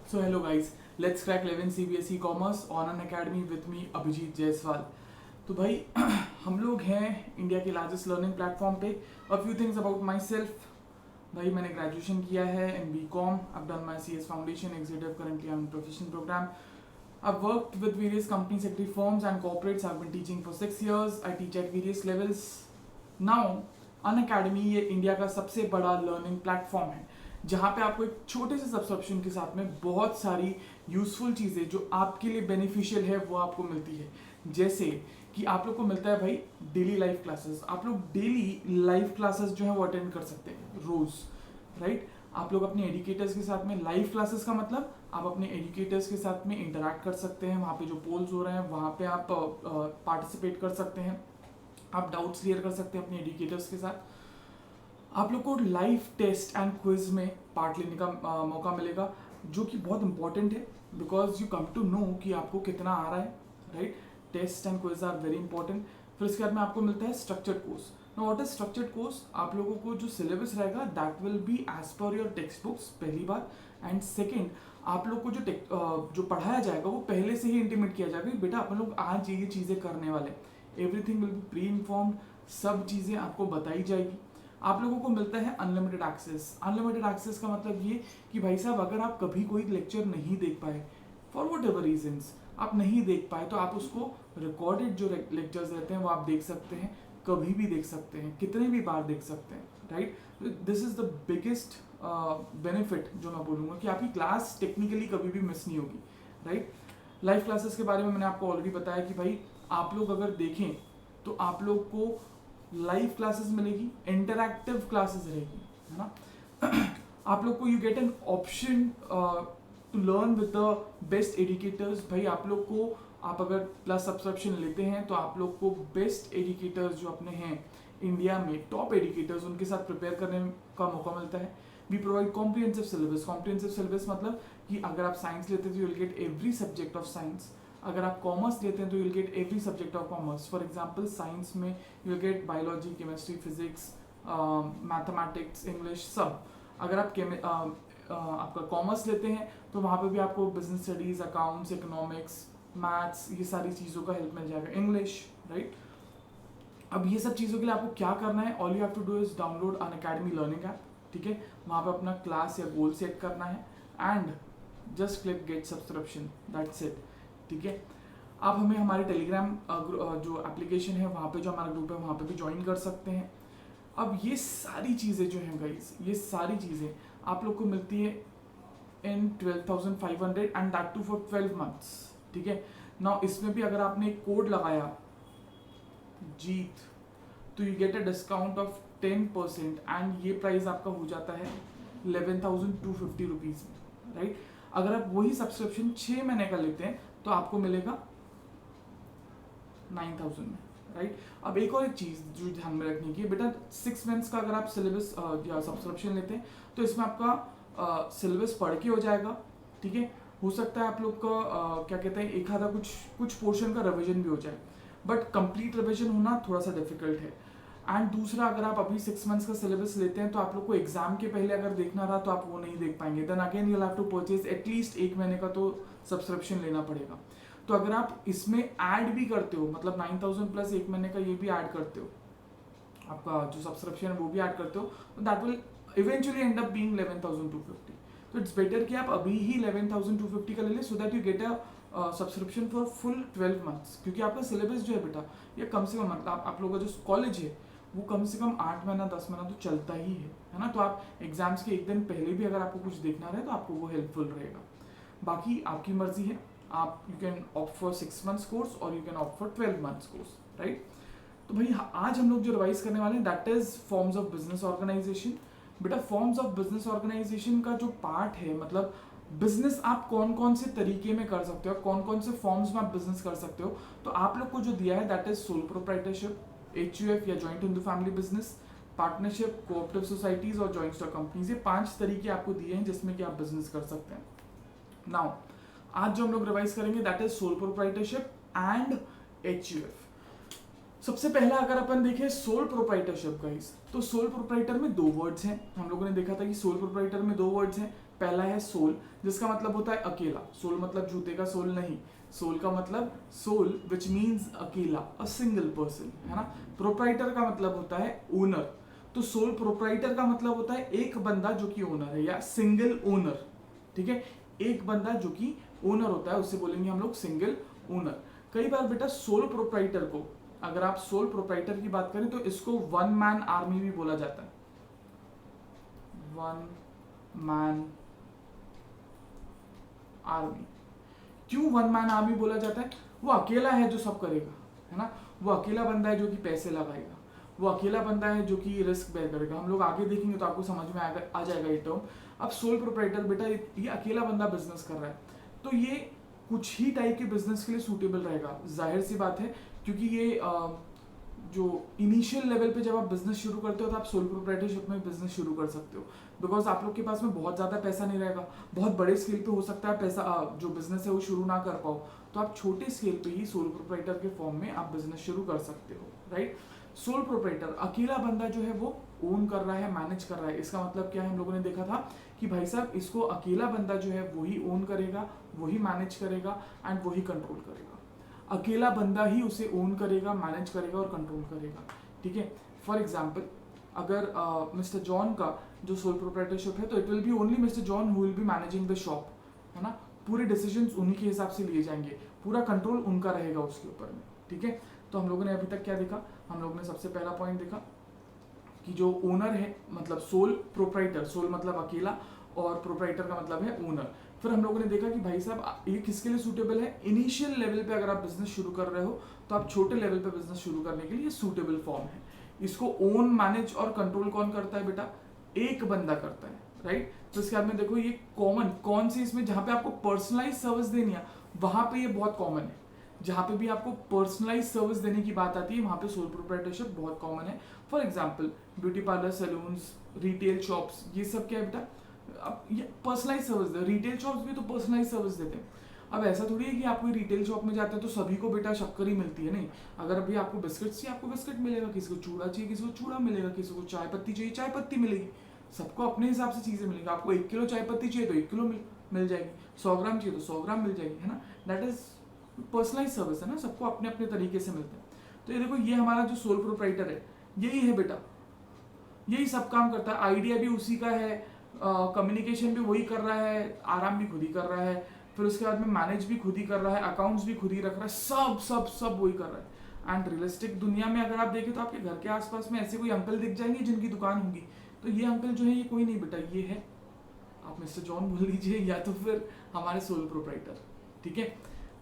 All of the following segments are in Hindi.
So hello guys, let's crack 11 CBSE Commerce on an academy with me Abhijit Jaiswal. तो भाई हम लोग हैं इंडिया के लार्जेस्ट लर्निंग प्लेटफॉर्म पे। A few things about my self. भाई मैंने ग्रेजुएशन किया है इन BCom। I've done my CS Foundation Executive, currently I'm in professional program. I've worked with various company secretary firms and corporates. I've been teaching for 6 years. I teach at various levels. Now Unacademy ये इंडिया का सबसे बड़ा लर्निंग प्लेटफॉर्म है जहाँ पे आपको एक छोटे से सब्सक्रिप्शन के साथ में बहुत सारी यूजफुल चीज़ें जो आपके लिए बेनिफिशियल है वो आपको मिलती है। जैसे कि आप लोग को मिलता है भाई डेली लाइव क्लासेस। आप लोग डेली लाइव क्लासेस जो है वो अटेंड कर सकते हैं रोज, राइट। आप लोग अपने एजुकेटर्स के साथ में लाइव क्लासेस का मतलब आप अपने एजुकेटर्स के साथ में इंटरैक्ट कर सकते हैं। वहाँ पे जो पोल्स हो रहे हैं वहाँ पे आप पार्टिसिपेट कर सकते हैं। आप डाउट्स क्लियर कर सकते हैं अपने एजुकेटर्स के साथ। आप लोग को लाइव टेस्ट एंड क्विज में पार्ट लेने का मौका मिलेगा जो कि बहुत इंपॉर्टेंट है because you come to know कि आपको कितना आ रहा है, right. Test and quiz are very important. फिर इसके बाद में आपको मिलता है structured course. Now what is structured course? आप लोगों को जो सिलेबस रहेगा that will be as per your text books, पहली बार। एंड सेकेंड, आप लोग को जो पढ़ाया जाएगा वो पहले से ही इंटीमेट किया जाएगा। बेटा अपन लोग आज ये चीज़ें करने वाले, everything will be pre informed. सब चीज़ें आपको बताई जाएगी। आप लोगों को मिलता है अनलिमिटेड एक्सेस। अनलिमिटेड एक्सेस का मतलब ये कि भाई साहब अगर आप कभी कोई लेक्चर नहीं देख पाए फॉर वट एवर रीजन्स, आप नहीं देख पाए तो आप उसको रिकॉर्डेड जो लेक्चर्स रहते हैं वो आप देख सकते हैं, कभी भी देख सकते हैं, कितने भी बार देख सकते हैं, right. This is the biggest benefit जो मैं बोलूँगा कि आपकी क्लास टेक्निकली कभी भी मिस नहीं होगी, राइट। लाइव क्लासेस के बारे में मैंने आपको ऑलरेडी बताया कि भाई आप लोग अगर देखें तो आप लोग को लाइव क्लासेस मिलेगी, इंटरैक्टिव क्लासेस रहेगी, है ना। आप लोग को you get an option to learn with the best educators. भाई आप लोग को, आप अगर प्लस सब्सक्रिप्शन लेते हैं तो आप लोग को बेस्ट एजुकेटर्स जो अपने हैं इंडिया में, टॉप एजुकेटर्स, उनके साथ प्रिपेयर करने का मौका मिलता है। We provide comprehensive syllabus. Comprehensive syllabus मतलब कि अगर आप साइंस लेते हैं तो you will get every subject of science. अगर आप कॉमर्स लेते हैं तो you will get every subject of commerce. For example science में you will get biology, chemistry, physics, mathematics, English, सब। अगर आप आपका कॉमर्स लेते हैं तो वहाँ पे भी आपको business studies, accounts, economics, maths, ये सारी चीज़ों का हेल्प मिल जाएगा, इंग्लिश, राइट। अब ये सब चीज़ों के लिए आपको क्या करना है? All you have to do is download Unacademy learning app, ठीक है। वहाँ पे अपना क्लास या गोल सेट करना है and just click get subscription, that's it, ठीक है। आप हमें हमारे टेलीग्राम जो एप्लीकेशन है वहाँ पे, जो हमारा ग्रुप है वहाँ पे भी ज्वाइन कर सकते हैं। अब ये सारी चीज़ें जो हैं गाइस, ये सारी चीज़ें आप लोग को मिलती है in 12,500 and that too for 12 months, ठीक है ना। इसमें भी अगर आपने एक कोड लगाया जीत तो you get a discount of 10% and ये प्राइस आपका हो जाता है 11,250 रुपीज़ में, राइट। अगर आप वही सब्सक्रिप्शन 6 महीने का लेते हैं तो आपको मिलेगा 9,000 में, राइट। अब एक और एक चीज़ जो ध्यान में रखनी है, बेटा 6 मंथ्स का अगर आप सिलेबस या सब्सक्रिप्शन लेते हैं तो इसमें आपका सिलेबस पढ़ के हो जाएगा, ठीक है। हो सकता है आप लोग का क्या कहते हैं एक आधा कुछ पोर्शन का रिविजन भी हो जाए, बट कंप्लीट रिविजन होना थोड़ा सा डिफिकल्ट है। एंड दूसरा, अगर आप अभी 6 मंथ्स का सिलेबस लेते हैं तो आप लोग को एग्जाम के पहले अगर देखना रहा तो आप वो नहीं देख पाएंगे। Then again you have to purchase at least 1 महीने का तो सब्सक्रिप्शन लेना पड़ेगा। तो अगर आप इसमें ऐड भी करते हो, मतलब 9,000 प्लस 1 महीने का ये भी ऐड करते हो, आपका जो सब्सक्रिप्शन है वो भी ऐड करते हो, तो that will eventually and up being 11,250। तो इट्स बेटर कि आप अभी ही 11,250 का ले लें सो that you get a subscription for full 12 months. क्योंकि आपका सिलेबस जो है बेटा ये कम से कम, मतलब आप लोगों का जो कॉलेज है वो कम से कम 8 महीना 10 महीना तो चलता ही है ना। तो आप एग्जाम्स के एक दिन पहले भी अगर आपको कुछ देखना रहे तो आपको वो हेल्पफुल रहेगा। बाकी आपकी मर्जी है, आप you can opt for 6 months course और you can opt for 12 months course, right. तो भाई आज हम लोग जो रिवाइज करने वाले हैं that is forms of business organisation. बेटा फॉर्म्स ऑफ बिजनेस ऑर्गेनाइजेशन का जो पार्ट है, मतलब बिजनेस आप कौन कौन से तरीके में कर सकते हो, कौन कौन से फॉर्म्स में आप बिजनेस कर सकते हो, तो आप लोग को जो दिया है that is sole proprietorship, HUF या joint Hindu family business, partnership, cooperative societies और जॉइंट स्टॉक कंपनीज। ये 5 तरीके आपको दिए हैं जिसमें कि आप बिजनेस कर सकते हैं। नाउ आज जो हम लोग रिवाइज करेंगे that is sole proprietorship and HUF। सबसे पहला अगर अपन देखें सोल प्रोप्राइटरशिप गाइस, तो सोल प्रोप्राइटर में 2 वर्ड्स हैं। हम लोगों ने देखा था कि सोल प्रोप्राइटर में 2 वर्ड्स हैं। पहला है सोल, जिसका मतलब होता है अकेला। सोल मतलब जूते का सोल नहीं, सोल का मतलब सोल विच मीन्स अकेला, अ सिंगल पर्सन, है ना। प्रोप्राइटर का मतलब होता है ओनर। तो सोल प्रोप्राइटर का मतलब होता है एक बंदा जो कि ओनर है, या सिंगल ओनर। ठीक है, एक बंदा जो कि ओनर होता है उससे बोलेंगे हम लोग सिंगल ओनर। कई बार बेटा सोल प्रोप्राइटर को, अगर आप सोल प्रोप्राइटर की बात करें तो इसको वन मैन आर्मी भी बोला जाता है। One man army. क्यों वन मैन आर्मी बोला जाता है? वो अकेला है जो सब करेगा, है ना। वो अकेला बंदा है जो कि पैसे लगाएगा, वो अकेला बंदा है जो कि रिस्क बेयर करेगा। हम लोग आगे देखेंगे तो आपको समझ में आ जाएगा ये टर्म। अब सोल प्रोप्राइटर बेटा ये अकेला बंदा बिजनेस कर रहा है, तो ये कुछ ही टाइप के बिजनेस के लिए सूटेबल रहेगा, जाहिर सी बात है। क्योंकि ये जो इनिशियल लेवल पे जब आप बिजनेस शुरू करते हो तो आप सोल प्रोप्राइटरशिप में बिजनेस शुरू कर सकते हो, बिकॉज आप लोग के पास में बहुत ज़्यादा पैसा नहीं रहेगा। बहुत बड़े स्केल पे हो सकता है पैसा जो बिजनेस है वो शुरू ना कर पाओ, तो आप छोटे स्केल पे ही सोल प्रोप्राइटर के फॉर्म में आप बिजनेस शुरू कर सकते हो, राइट। सोल प्रोप्राइटर अकेला बंदा जो है वो ओन कर रहा है, मैनेज कर रहा है। इसका मतलब क्या है, हम लोगों ने देखा था कि भाई साहब इसको अकेला बंदा जो है वही ओन करेगा, वही मैनेज करेगा एंड वही कंट्रोल करेगा। अकेला बंदा ही उसे ओन करेगा, मैनेज करेगा और कंट्रोल करेगा, ठीक है। फॉर एग्जाम्पल अगर मिस्टर जॉन का जो सोल प्रोप्राइटरशिप है तो it will be only mister John who will be managing the shop, है ना। पूरे डिसीजंस उन्हीं के हिसाब से लिए जाएंगे, पूरा कंट्रोल उनका रहेगा उसके ऊपर में, ठीक है। तो हम लोगों ने अभी तक क्या देखा, हम लोगों ने सबसे पहला पॉइंट देखा कि जो ओनर है मतलब सोल प्रोप्राइटर, सोल मतलब अकेला और प्रोप्राइटर का मतलब है ओनर। फिर हम लोगों ने देखा कि भाई साहब ये किसके लिए सूटेबल है, इनिशियल लेवल पे अगर आप बिजनेस शुरू कर रहे हो तो आप छोटे लेवल पे बिजनेस शुरू करने के लिए सूटेबल फॉर्म है। इसको ओन, मैनेज और कंट्रोल कौन करता है बेटा, एक बंदा करता है, राइट। तो इसके बाद में देखो ये कॉमन कौन सी इसमें, जहां पे आपको पर्सनलाइज सर्विस देनी है वहां पे ये बहुत कॉमन है। जहां पे भी आपको पर्सनलाइज सर्विस देने की बात आती है वहां पे सोल प्रोप्राइटरशिप बहुत कॉमन है। For example beauty parlour, saloons, retail shops, ये सब क्या है बेटा, अब ये पर्सनलाइज सर्विस दे। रिटेल शॉप्स भी तो पर्सनलाइज सर्विस देते हैं। अब ऐसा थोड़ी है कि आप कोई रिटेल शॉप में जाते हैं तो सभी को बेटा शक्कर ही मिलती है, नहीं। अगर अभी आपको बिस्किट चाहिए आपको बिस्किट मिलेगा, किसी को चूड़ा चाहिए किसी को चूड़ा मिलेगा, किसी को चाय पत्ती चाहिए चाय पत्ती मिलेगी। सबको अपने हिसाब से चीजें मिलेगी। आपको 1 किलो चाय पत्ती चाहिए तो 1 किलो मिल जाएगी, 100 ग्राम चाहिए तो 100 ग्राम मिल जाएगी, है ना। दैट इज पर्सनलाइज सर्विस, है ना, सबको अपने अपने तरीके से मिलता है। तो ये देखो ये हमारा जो सोल प्रोप्राइटर है यही है बेटा, यही सब काम करता है। आइडिया भी उसी का है, कम्युनिकेशन भी वही कर रहा है, आराम भी खुद ही कर रहा है, फिर उसके बाद में मैनेज भी खुद ही कर रहा है, अकाउंट्स भी खुद ही रख रहा है, सब सब सब वही कर रहा है। एंड रियलिस्टिक दुनिया में अगर आप देखें तो आपके घर के आसपास में ऐसे कोई अंकल दिख जाएंगे जिनकी दुकान होगी, तो ये अंकल जो है ये कोई नहीं बेटा, ये है आप मिस्टर जॉन बोल लीजिए या तो फिर हमारे सोल प्रोप्राइटर, ठीक है।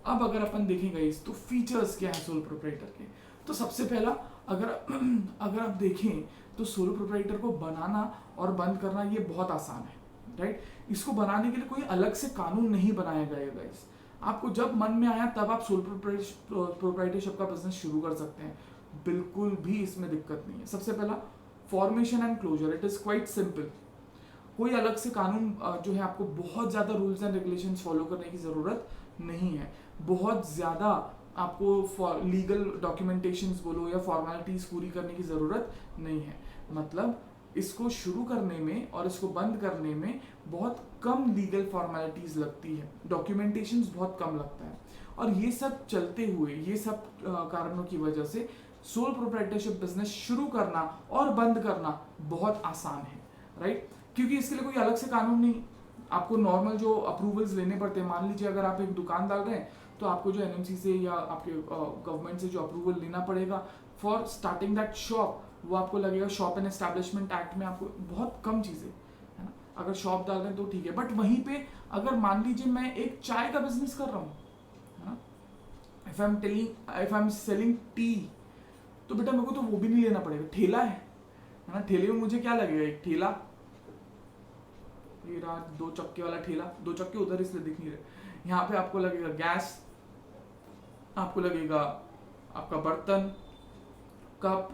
अब अगर अपन देखेंगे इस तो फीचर्स क्या है सोल प्रोप्राइटर के, तो सबसे पहला अगर आप देखें तो सोल प्रोप्राइटर को बनाना और बंद करना ये बहुत आसान है, राइट। इसको बनाने के लिए कोई अलग से कानून नहीं बनाया गया है गाइस। आपको जब मन में आया तब आप सोल प्रोप्राइटरशिप का बिजनेस शुरू कर सकते हैं, बिल्कुल भी इसमें दिक्कत नहीं है। सबसे पहला formation and closure, it is quite simple. कोई अलग से कानून जो है आपको बहुत ज्यादा रूल्स एंड रेगुलेशंस फॉलो करने की जरूरत नहीं है। बहुत ज्यादा आपको लीगल डॉक्यूमेंटेशंस बोलो या फॉर्मेलिटीज पूरी करने की जरूरत नहीं है। मतलब इसको शुरू करने में और इसको बंद करने में बहुत कम लीगल फॉर्मेलिटीज लगती है, डॉक्यूमेंटेशंस बहुत कम लगता है। और ये सब चलते हुए, ये सब कारणों की वजह से सोल प्रोप्राइटरशिप बिजनेस शुरू करना और बंद करना बहुत आसान है, राइट। क्योंकि इसके लिए कोई अलग से कानून नहीं, आपको नॉर्मल जो अप्रूवल्स लेने पड़ते हैं। मान लीजिए अगर आप एक दुकान डाल रहे हैं तो आपको जो एनएमसी से या आपके गवर्नमेंट से जो अप्रूवल लेना पड़ेगा फॉर स्टार्टिंग दैट शॉप, वो आपको लगेगा शॉप एंड एस्टैब्लिशमेंट एक्ट में, आपको बहुत कम चीजें, है ना। अगर शॉप डाल रहे हैं तो ठीक है, बट वहीं पे अगर मान लीजिए मैं एक चाय का बिजनेस कर रहा हूँ, है ना, if I am selling T, तो बेटा मेरे को तो वो भी नहीं लेना पड़ेगा, ठेला है ना। ठेले में मुझे क्या लगेगा, एक ठेला, ये रहा 2 चक्के वाला ठेला, 2 चक्के उधर इसलिए दिख नहीं रहे। यहाँ पे आपको लगेगा गैस, आपको लगेगा आपका बर्तन, कप,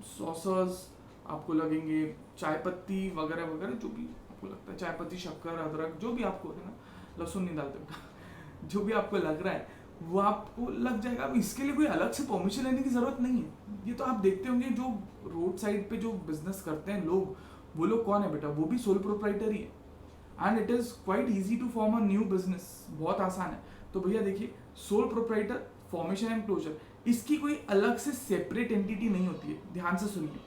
सॉसर्स, आपको लगेंगे चाय पत्ती वगैरह वगैरह, जो भी आपको लगता है, चाय पत्ती, शक्कर, अदरक, जो भी आपको, है ना, लहसुन नहीं डालते बेटा जो भी आपको लग रहा है वो आपको लग जाएगा। अब इसके लिए कोई अलग से परमिशन लेने की ज़रूरत नहीं है। ये तो आप देखते होंगे जो रोड साइड पे जो बिजनेस करते हैं लोग, वो लोग कौन है बेटा, वो भी सोल प्रोप्राइटर ही है। And it is quite easy to form a new business, बहुत आसान है। तो भैया देखिए, sole proprietor, formation and closure, इसकी कोई अलग से सेपरेट एंटिटी नहीं होती है। ध्यान से सुनिए,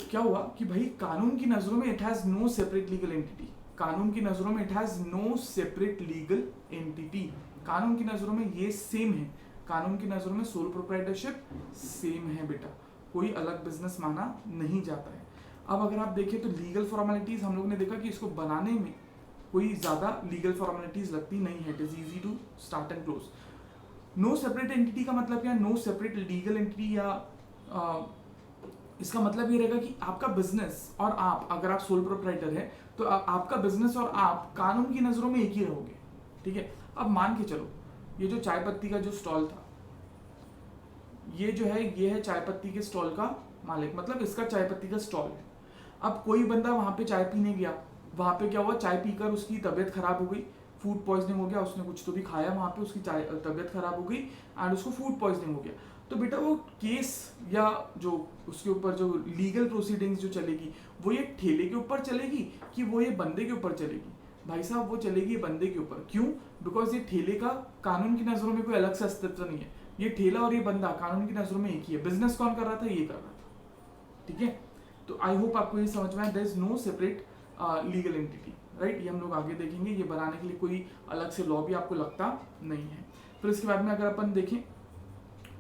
क्या हुआ कि भाई कानून की नज़रों में it has no separate legal entity. कानून की नज़रों में it has no separate legal entity. कानून की नज़रों में ये सेम है। कानून की नज़रों में सोल प्रोप्राइटरशिप सेम है बेटा, कोई अलग बिजनेस माना नहीं जाता है। अब अगर आप देखें तो लीगल फॉर्मेलिटीज़ हम लोग ने देखा कि इसको बनाने में कोई ज़्यादा लीगल फॉर्मेलिटीज़ लगती नहीं है। It is easy to start and close. No separate entity का मतलब क्या है? नो सेपरेट लीगल एंटिटी, या इसका मतलब ये रहेगा कि आपका बिजनेस और आप, अगर आप सोल प्रोप्राइटर है तो आपका बिजनेस और आप कानून की नज़रों में एक ही रहोगे। ठीक है। अब मान के चलो, ये जो चाय पत्ती का जो स्टॉल था, ये जो है ये है चाय पत्ती के स्टॉल का मालिक, मतलब इसका चाय पत्ती का स्टॉल है। अब कोई बंदा वहां पे चाय पीने गया, वहां पे क्या हुआ, चाय पीकर उसकी तबीयत खराब हो गई, फूड पॉइजनिंग हो गया, उसने कुछ तो भी खाया वहां पे, उसकी तबीयत खराब हो गई एंड उसको फूड पॉइजनिंग हो गया। तो बेटा वो केस या जो उसके ऊपर जो लीगल प्रोसीडिंग्स जो चलेगी, वो ये ठेले के ऊपर चलेगी कि वो ये बंदे के ऊपर चलेगी? भाई साहब वो चलेगी बंदे के ऊपर। क्यों? बिकॉज ये ठेले का कानून की नज़रों में कोई अलग से अस्तित्व नहीं है। ये ठेला और ये बंदा कानून की नज़रों में एक ही है। बिजनेस कौन कर रहा था? ये कर रहा था। ठीक है। तो आई होप आपको ये समझ में आए, there is no separate legal entity, right. ये हम लोग आगे देखेंगे। ये बनाने के लिए कोई अलग से लॉ भी आपको लगता नहीं है। फिर इसके बाद में अगर अपन देखें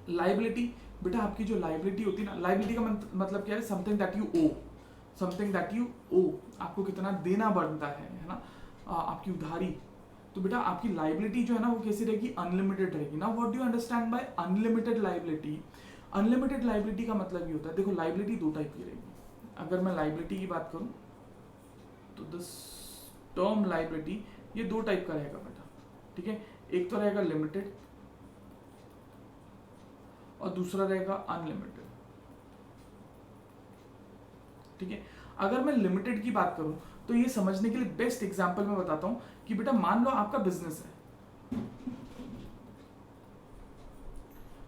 लाइबिलिटी, बेटा आपकी जो लाइबिलिटी होती है ना, लाइबिलिटी का मतलब क्या है? Something that you owe, something that you owe, आपको कितना देना बनता है ना, आपकी उधारी। तो बेटा आपकी लाइबिलिटी जो है ना वो कैसी रहेगी? अनलिमिटेड रहेगी ना। What do you understand by unlimited liability? Unlimited liability का मतलब ये होता है, देखो लाइबिलिटी दो टाइप की रहेगी। अगर मैं लाइबिलिटी की बात करूं तो दिस टर्म लाइबिलिटी ये दो टाइप का रहेगा बेटा। ठीक है। एक तो रहेगा लिमिटेड और दूसरा रहेगा अनलिमिटेड। ठीक है। अगर मैं लिमिटेड की बात करूं तो ये समझने के लिए बेस्ट एग्जांपल मैं बताता हूं कि बेटा मान लो आपका बिजनेस है,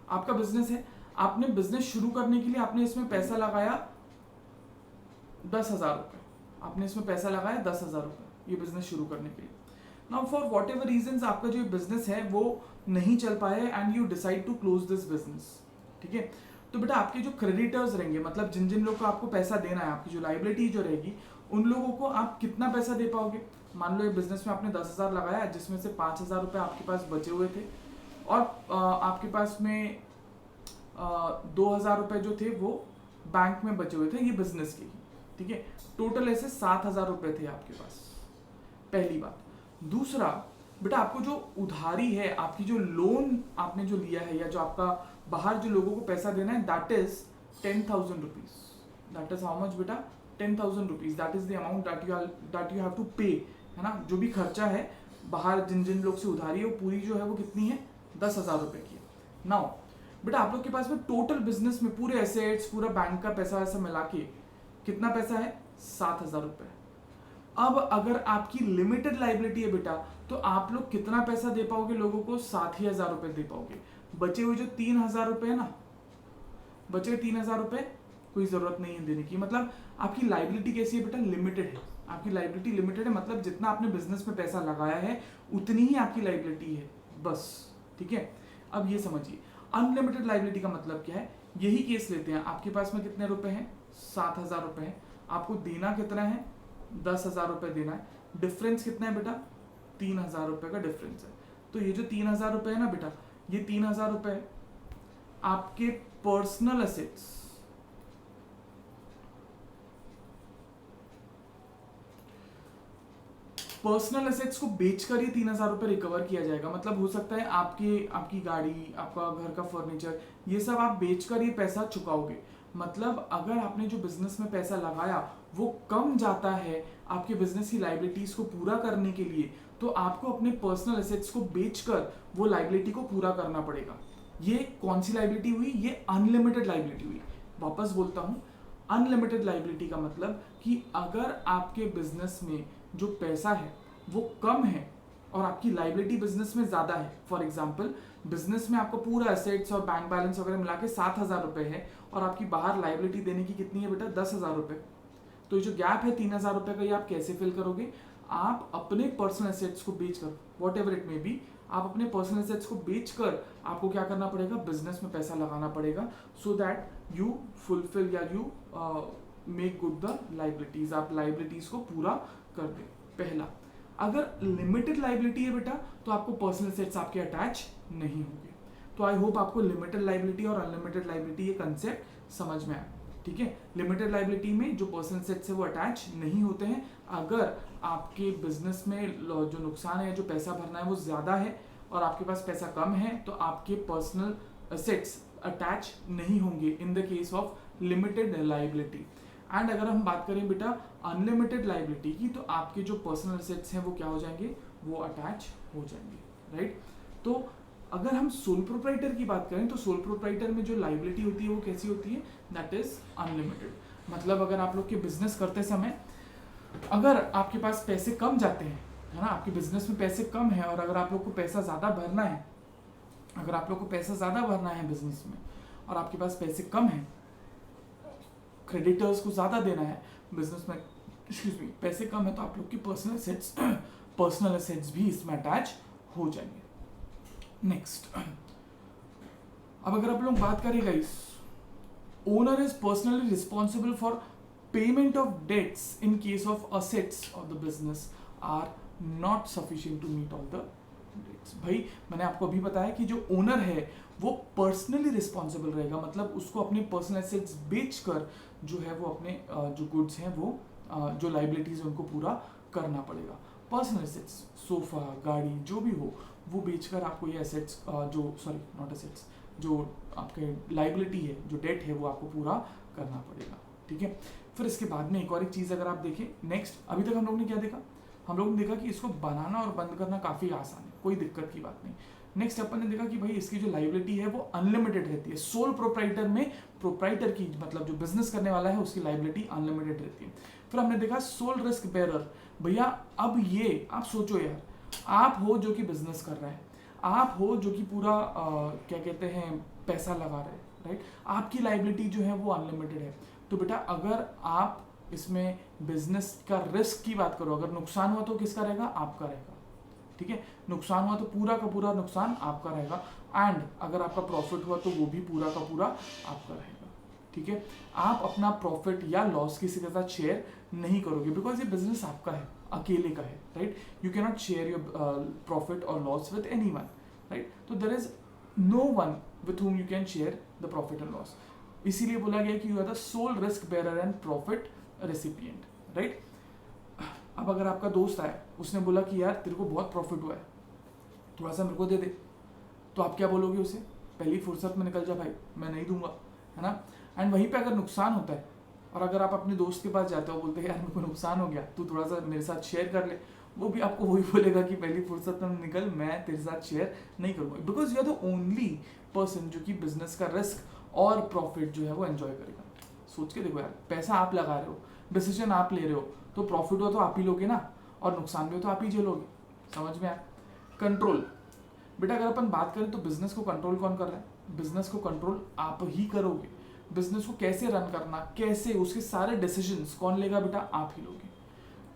आपका बिजनेस है, आपने बिजनेस शुरू करने के लिए आपने इसमें पैसा लगाया 10,000 रुपए, आपने इसमें पैसा लगाया 10,000 रुपए ये बिजनेस शुरू करने के लिए। Now for whatever reason आपका जो बिजनेस है वो नहीं चल पाया and you decide to close this business. ठीक है। तो बेटा आपके जो क्रेडिटर्स रहेंगे, मतलब जिन जिन लोग को आपको पैसा देना है, आपकी जो लाइबिलिटी जो रहेगी, उन लोगों को आप कितना पैसा दे पाओगे? मान लो ये बिजनेस में आपने 10,000 लगाया, जिसमें से 5,000 रुपए आपके पास बचे हुए थे और आपके पास में 2,000 रुपए जो थे वो बैंक में बचे हुए थे, ये बिजनेस के ही। ठीक है। टोटल ऐसे 7,000 रुपए थे आपके पास, पहली बात। दूसरा बेटा आपको जो उधारी है, आपकी जो लोन आपने जो लिया है, या जो आपका बाहर जो लोगों को पैसा देना है, that is 10,000 rupees. That is how much बेटा? 10,000 rupees. That is the amount that you have to pay, है ना। जो भी खर्चा है बाहर जिन जिन लोग से उधारी है, वो पूरी जो है वो कितनी है? 10,000 रुपए की। नाउ बेटा आप लोग के पास में टोटल बिजनेस में पूरे एसेट्स, पूरा बैंक का पैसा वैसा मिला के कितना पैसा है? 7,000 रुपए। अब अगर आपकी लिमिटेड लाइबिलिटी है बेटा, तो आप लोग कितना पैसा दे पाओगे लोगों को? 60,000 रुपए दे पाओगे। बचे हुए जो 3,000 रुपए है ना, बचे हुए 3,000 रुपए कोई जरूरत नहीं है देने की। मतलब आपकी लाइबिलिटी कैसी है बेटा? लिमिटेड है। आपकी लाइबिलिटी लिमिटेड है, मतलब जितना आपने बिजनेस में पैसा लगाया है उतनी ही आपकी लाइबिलिटी है, बस। ठीक है। अब ये समझिए अनलिमिटेड लाइबिलिटी का मतलब क्या है। यही केस लेते हैं, आपके पास में कितने रुपए हैं? 7,000 रुपए है। आपको देना कितना है? 10,000 रुपए देना है। डिफरेंस कितना है बेटा? 3,000 रुपए का डिफरेंस है। तो ये जो 3,000 रुपए है ना बेटा, ये 3,000 रुपए आपके पर्सनल एसेट्स, पर्सनल एसेट्स को बेचकर ये 3,000 रुपए रिकवर किया जाएगा। मतलब हो सकता है आपकी गाड़ी, आपका घर का फर्नीचर, ये सब आप बेचकर ये पैसा चुकाओगे। मतलब अगर आपने जो बिजनेस में पैसा लगाया वो कम जाता है आपके बिजनेस की लाइबिलिटीज को पूरा करने के लिए, तो आपको अपने पर्सनल एसेट्स को बेचकर वो लाइबिलिटी को पूरा करना पड़ेगा। ये कौन सी लाइबिलिटी हुई? ये अनलिमिटेड लाइबिलिटी हुई। वापस बोलता हूं, अनलिमिटेड लाइबिलिटी का मतलब कि अगर आपके बिजनेस में जो पैसा है वो कम है, और आपकी लाइबिलिटी बिजनेस में ज़्यादा है, फॉर एग्जाम्पल बिजनेस में आपको पूरा एसेट्स और बैंक बैलेंस वगैरह मिला के 7,000 रुपये है और आपकी बाहर लाइबिलिटी देने की कितनी है बेटा 10,000 रुपये, तो ये जो गैप है 3,000 रुपये का ये आप कैसे फिल करोगे? आप अपने पर्सनल एसेट्स को बेचकर, what ever it may be, आप अपने पर्सनल एसेट्स को बेचकर आपको क्या करना पड़ेगा? बिजनेस में पैसा लगाना पड़ेगा, सो दैट यू फुलफिल या you make good the liabilities, आप लाइबिलिटीज को पूरा कर दे। पहला, अगर लिमिटेड लाइबिलिटी है बेटा तो आपको पर्सनल एसेट्स आपके अटैच नहीं होंगे। तो आई होप आपको लिमिटेड लाइबिलिटी और अनलिमिटेड लाइबिलिटी ये कंसेप्ट समझ में आए, ठीक है। लिमिटेड लाइबिलिटी में जो पर्सनल एसेट्स है वो अटैच नहीं होते हैं। अगर आपके बिजनेस में जो नुकसान है, जो पैसा भरना है वो ज़्यादा है और आपके पास पैसा कम है, तो आपके पर्सनल एसेट्स अटैच नहीं होंगे in the case of limited liability. And अगर हम बात करें बेटा अनलिमिटेड लाइबिलिटी की, तो आपके जो पर्सनल एसेट्स हैं वो क्या हो जाएंगे? वो अटैच हो जाएंगे, राइट। तो अगर हम सोल प्रोप्राइटर की बात करें तो सोल प्रोप्राइटर में जो लाइबिलिटी होती है वो कैसी होती है? That is unlimited. मतलब अगर आप लोग के बिजनेस करते समय अगर आपके पास पैसे कम जाते हैं, है ना, आपके बिजनेस में पैसे कम है और अगर आप लोग को पैसा ज़्यादा भरना है, अगर आप लोग को पैसा ज़्यादा भरना है बिजनेस में और आपके पास पैसे कम है, क्रेडिटर्स को ज़्यादा देना है बिजनेस में, एक्सक्यूज मी, पैसे कम है, तो आप लोग की पर्सनल एसेट्स भी इसमें अटैच हो जाएंगे। नेक्स्ट, अब अगर आप लोग बात करें guys, owner is personally responsible for payment of debts in case of assets of the business are not sufficient to meet all the debts. भाई मैंने आपको अभी बताया कि जो ओनर है वो पर्सनली रिस्पॉन्सिबल रहेगा, मतलब उसको अपने पर्सनल एसेट्स बेचकर जो है वो अपने जो गुड्स हैं वो जो लाइबिलिटीज है उनको पूरा करना पड़ेगा। पर्सनल एसेट्स, सोफा, गाड़ी, जो भी हो वो बेचकर आपको ये एसेट्स जो आपके लाइबिलिटी है, जो डेट है, वो आपको पूरा करना पड़ेगा, ठीक है। फिर इसके बाद में एक चीज़ अगर आप देखें, नेक्स्ट, अभी तक हम लोग ने क्या देखा? हम लोग ने देखा कि इसको बनाना और बंद करना काफ़ी आसान है, कोई दिक्कत की बात नहीं। नेक्स्ट अपन ने देखा कि भाई इसकी जो लाइबिलिटी है वो अनलिमिटेड रहती है। सोल प्रोप्राइटर में प्रोप्राइटर की, मतलब जो बिजनेस करने वाला है, उसकी लाइबिलिटी अनलिमिटेड रहती है। फिर हमने देखा सोल रिस्क बेरर। भैया अब ये आप सोचो यार, आप हो जो कि बिजनेस कर रहे हैं, आप हो जो कि पूरा क्या कहते हैं पैसा लगा रहे हैं, राइट। आपकी लाइबिलिटी जो है वो अनलिमिटेड है। तो बेटा अगर आप इसमें बिजनेस का रिस्क की बात करो, अगर नुकसान हुआ तो किसका रहेगा? आपका रहेगा, ठीक है। नुकसान हुआ तो पूरा का पूरा नुकसान आपका रहेगा, एंड अगर आपका प्रॉफिट हुआ तो वो भी पूरा का पूरा आपका रहेगा, ठीक है। आप अपना प्रॉफिट या लॉस किसी के साथ शेयर नहीं करोगे, बिकॉज ये बिजनेस आपका है, अकेले का है, right. You can not share your profit और लॉस विद एनीवन, राइट। तो there is no one with whom you can share the profit and loss. इसीलिए बोला गया कि you are the sole risk bearer and profit recipient, right. अब अगर आपका दोस्त आया, उसने बोला कि यार तेरे को बहुत प्रॉफिट हुआ है, थोड़ा सा मेरे को दे दे, तो आप क्या बोलोगे उसे? पहली फुर्सत में निकल जा भाई, मैं नहीं दूंगा, है ना। एंड वहीं पे अगर नुकसान होता है और अगर आप अपने दोस्त के पास जाते हो, बोलते हैं यार मेरे को नुकसान हो गया, तू थोड़ा सा मेरे साथ शेयर कर ले, वो भी आपको वही बोलेगा कि पहली फुर्सत में निकल, मैं तेरे साथ शेयर नहीं करूँगा, because you are the only person जो कि बिजनेस का रिस्क और प्रॉफिट जो है वो एंजॉय करेगा। सोच के देखो यार, पैसा आप लगा रहे हो, डिसीजन आप ले रहे हो, तो प्रॉफिट हुआ तो आप ही लोगे ना, और नुकसान भी हो तो आप ही झेलोगे। समझ में आया? कंट्रोल, बेटा अगर अपन बात करें तो बिजनेस को कंट्रोल कौन कर रहा है? बिजनेस को कंट्रोल आप ही करोगे। बिजनेस को कैसे रन करना, कैसे, उसके सारे डिसीजंस कौन लेगा? बेटा आप ही लोगे।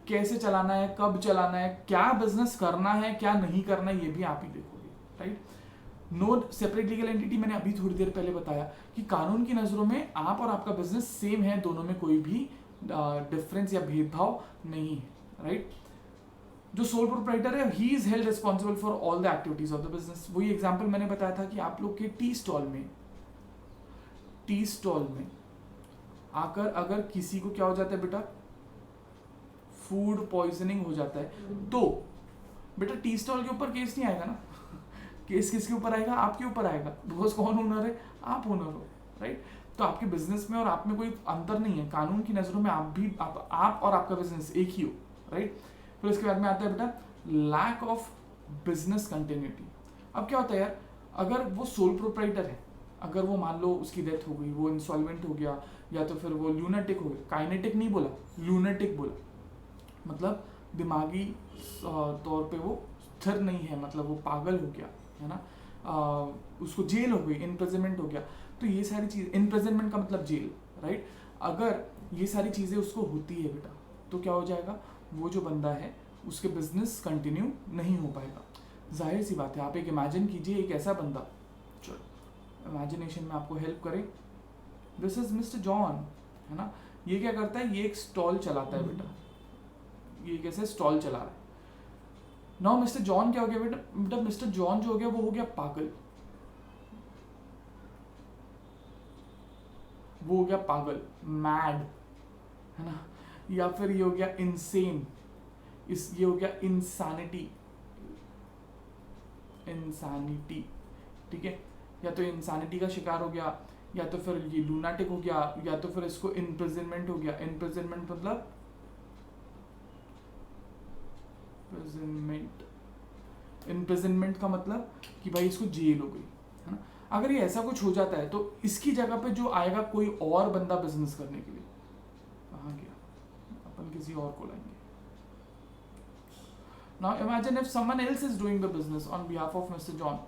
कैसे चलाना है, कब चलाना है, क्या बिजनेस करना है, क्या नहीं करना है, ये भी आप ही देखोगे, right. No separate legal entity, मैंने अभी थोड़ी देर पहले बताया कि कानून की नजरों में आप और आपका बिजनेस सेम है, दोनों में कोई भी डिफरेंस या भेदभाव नहीं है, राइट। जो सोल प्रोप्राइटर है, he is held responsible for all the activities of the business. वही एग्जांपल मैंने बताया था कि आप लोग के टी स्टॉल में आकर अगर किसी को क्या हो जाता है बेटा, फूड पॉइजनिंग हो जाता है, तो बेटा टी स्टॉल के ऊपर केस नहीं आएगा ना। केस किसके ऊपर आएगा? आपके ऊपर आएगा, बिकॉज कौन ओनर है? आप ओनर हो, राइट। तो आपके बिजनेस में और आप में कोई अंतर नहीं है, कानून की नजरों में आप और आपका बिजनेस एक ही हो, राइट। फिर उसके बाद में आता है बेटा लैक ऑफ बिजनेस कंटिन्यूटी। अब क्या होता है यार, अगर वो सोल प्रोप्राइटर है, अगर वो मान लो उसकी डेथ हो गई, वो इंसॉल्वेंट हो गया, या तो फिर वो ल्यूनेटिक हो गया, काइनेटिक नहीं बोला, ल्यूनेटिक बोला, मतलब दिमागी तौर पे वो पत्थर नहीं है, मतलब वो पागल हो गया है ना, उसको जेल हो गई, इम्प्रिजनमेंट हो गया। तो ये सारी चीज़, इम्प्रिजनमेंट का मतलब जेल, राइट। अगर ये सारी चीज़ें उसको होती है बेटा, तो क्या हो जाएगा, वो जो बंदा है उसके बिजनेस कंटिन्यू नहीं हो पाएगा। जाहिर सी बात है, आप एक इमेजिन कीजिए एक ऐसा बंदा, चलो इमेजिनेशन में आपको हेल्प करे, दिस इज मिस्टर जॉन, है ना। ये क्या करता है, ये एक स्टॉल चलाता है बेटा, ये कैसे स्टॉल चला रहा है। नाउ मिस्टर जॉन क्या हो गया बेटा, मिस्टर जॉन जो हो गया वो हो गया पागल, वो हो गया पागल, मैड, है ना, या फिर ये हो गया इंसेन, ये हो गया इंसैनिटी, इंसैनिटी, ठीक है। या तो इंसैनिटी का शिकार हो गया, या तो फिर ये लूनाटिक हो गया, या तो फिर इसको इम्प्रिजनमेंट हो गया। इम्प्रिजनमेंट मतलब इम्प्रिजनमेंट का मतलब कि भाई इसको जेल हो गई, है ना। अगर ये ऐसा कुछ हो जाता है तो इसकी जगह पे जो आएगा कोई और बंदा बिजनेस करने के लिए, कहाँ गया, अपन किसी और को लाएंगे। Now imagine if someone else is doing the business on behalf of mister John.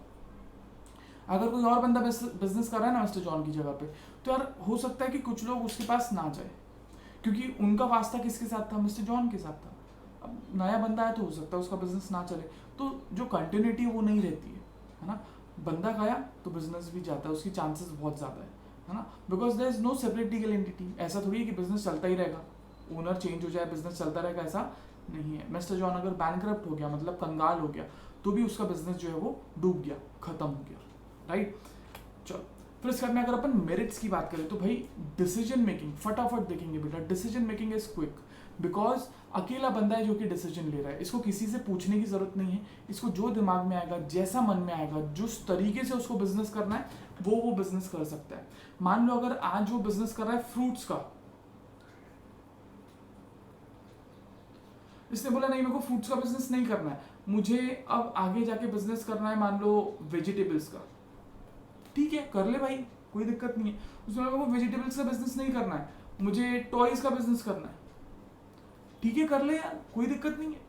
अगर कोई और बंदा बिजनेस कर रहा है ना मिस्टर जॉन की जगह पे, तो यार हो सकता है कि कुछ लोग उसके पास ना जाए, क्योंकि उनका वास्ता किसके साथ था, मिस्टर जॉन के साथ था। अब नया बंदा है तो हो सकता है उसका बिजनेस ना चले, तो जो कंटिन्यूटी वो नहीं रहती है ना। बंदा गया तो बिजनेस भी जाता है, उसकी चांसेस बहुत ज़्यादा है ना, because there is no separate legal entity. ऐसा थोड़ी है कि बिजनेस चलता ही रहेगा, ओनर चेंज हो जाए बिजनेस चलता रहेगा, ऐसा नहीं है। मिस्टर जॉन अगर बैंकरप्ट हो गया, मतलब कंगाल हो गया, तो भी उसका बिजनेस जो है वो डूब गया, खत्म हो गया, राइट। चलो फिर इसके बाद में अगर अपन मेरिट्स की बात करें तो भाई डिसीजन मेकिंग फटाफट देखेंगे बेटा। Decision making is quick, because अकेला बंदा है जो कि डिसीजन ले रहा है, इसको किसी से पूछने की जरूरत नहीं है, इसको जो दिमाग में आएगा, जैसा मन में आएगा, जिस तरीके से उसको बिजनेस करना है वो बिजनेस कर सकता है। मान लो अगर आज वो बिजनेस कर रहा है फ्रूट्स का, इसने बोला नहीं मेरे को फ्रूट्स का बिजनेस नहीं करना है, मुझे अब आगे जाके बिजनेस करना है मान लो वेजिटेबल्स का, ठीक है कर ले भाई, कोई दिक्कत नहीं है। उसने बोला मेरे को वेजिटेबल्स का बिजनेस नहीं करना है, मुझे टॉयज का बिजनेस करना है, ठीक है कर ले यार, कोई दिक्कत नहीं है।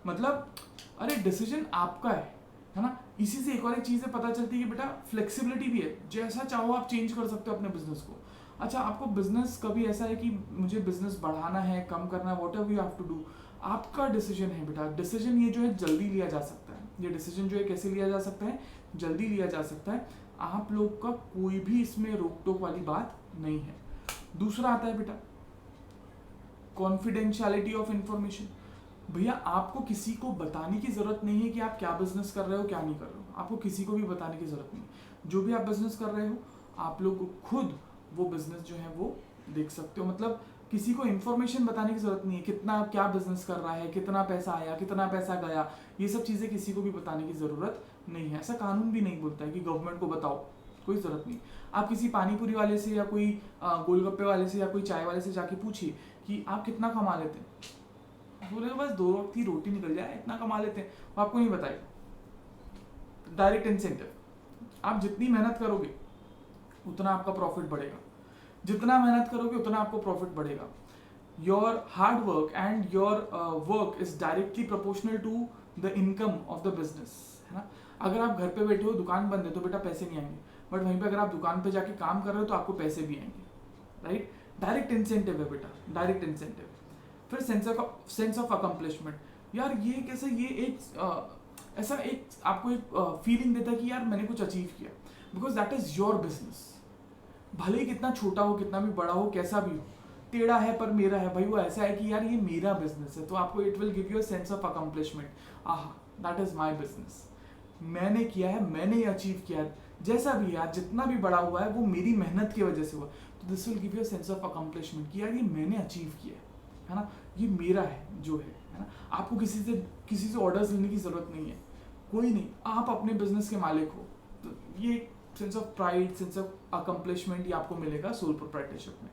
मतलब अरे डिसीजन आपका है ना। इसी से एक और एक चीज़ पता चलती है कि बेटा फ्लेक्सिबिलिटी भी है, जैसा चाहो आप चेंज कर सकते हो अपने बिजनेस को। अच्छा आपको बिजनेस कभी ऐसा है कि मुझे बिजनेस बढ़ाना है, कम करना है, whatever you have to do, आपका डिसीजन है बेटा। डिसीजन ये जो है जल्दी लिया जा सकता है, ये डिसीजन जो है कैसे लिया जा सकता है, जल्दी लिया जा सकता है। आप लोग का कोई भी इसमें रोक टोक वाली बात नहीं है। दूसरा आता है बेटा कॉन्फिडेंशियलिटी ऑफ इंफॉर्मेशन। भैया आपको किसी को बताने की जरूरत नहीं है कि आप क्या बिजनेस कर रहे हो क्या नहीं कर रहे हो, आपको किसी को भी बताने की जरूरत नहीं। जो भी आप बिजनेस कर रहे हो आप लोग खुद वो बिजनेस जो है वो देख सकते हो। मतलब किसी को इन्फॉर्मेशन बताने की जरूरत नहीं है, कितना क्या बिजनेस कर रहा है, कितना पैसा आया, कितना पैसा गया, ये सब चीज़ें किसी को भी बताने की ज़रूरत नहीं है। ऐसा कानून भी नहीं बोलता है कि गवर्नमेंट को बताओ, कोई ज़रूरत नहीं। आप किसी पानीपुरी वाले से या कोई गोलगप्पे वाले से या कोई चाय वाले से जाके पूछिए कि आप कितना कमा लेते हैं, बोलेगा बस 2 वक्त की रोटी निकल जाए, इतना कमा लेते हैं, वो आपको नहीं बताएगा। डायरेक्ट इंसेंटिव, आप जितनी मेहनत करोगे उतना आपका प्रॉफिट बढ़ेगा, जितना मेहनत करोगे उतना आपको प्रॉफिट बढ़ेगा। Your hard work and your work is directly proportional to the income of the business, है ना। अगर आप घर पे बैठे हो, दुकान बंद है, तो बेटा पैसे नहीं आएंगे, बट वहीं पे अगर आप दुकान पे जाके काम कर रहे हो तो आपको पैसे भी आएंगे, राइट। डायरेक्ट इंसेंटिव है बेटा, डायरेक्ट इंसेंटिव। फिर सेंस ऑफ अकम्पलिशमेंट, यार ये कैसे, ये एक ऐसा एक आपको एक फीलिंग देता है कि यार मैंने कुछ अचीव किया, because that is your business. भले ही कितना छोटा हो, कितना भी बड़ा हो, कैसा भी हो, टेढ़ा है पर मेरा है भाई, वो ऐसा है कि यार ये मेरा बिजनेस है, तो आपको it will give you a sense of accomplishment. आहा दैट इज माई बिजनेस, मैंने किया है, मैंने ये अचीव किया है, जैसा भी यार जितना भी बड़ा हुआ है वो मेरी मेहनत की वजह से हुआ, तो this will give you a sense of accomplishment कि यार ये मैंने अचीव किया है ना, ये मेरा है जो है ना। आपको किसी से ऑर्डर्स लेने की जरूरत नहीं है, कोई नहीं, आप अपने बिजनेस के मालिक हो। तो ये sense of pride, sense of accomplishment ये आपको मिलेगा सोल प्रोप्राइटरशिप में।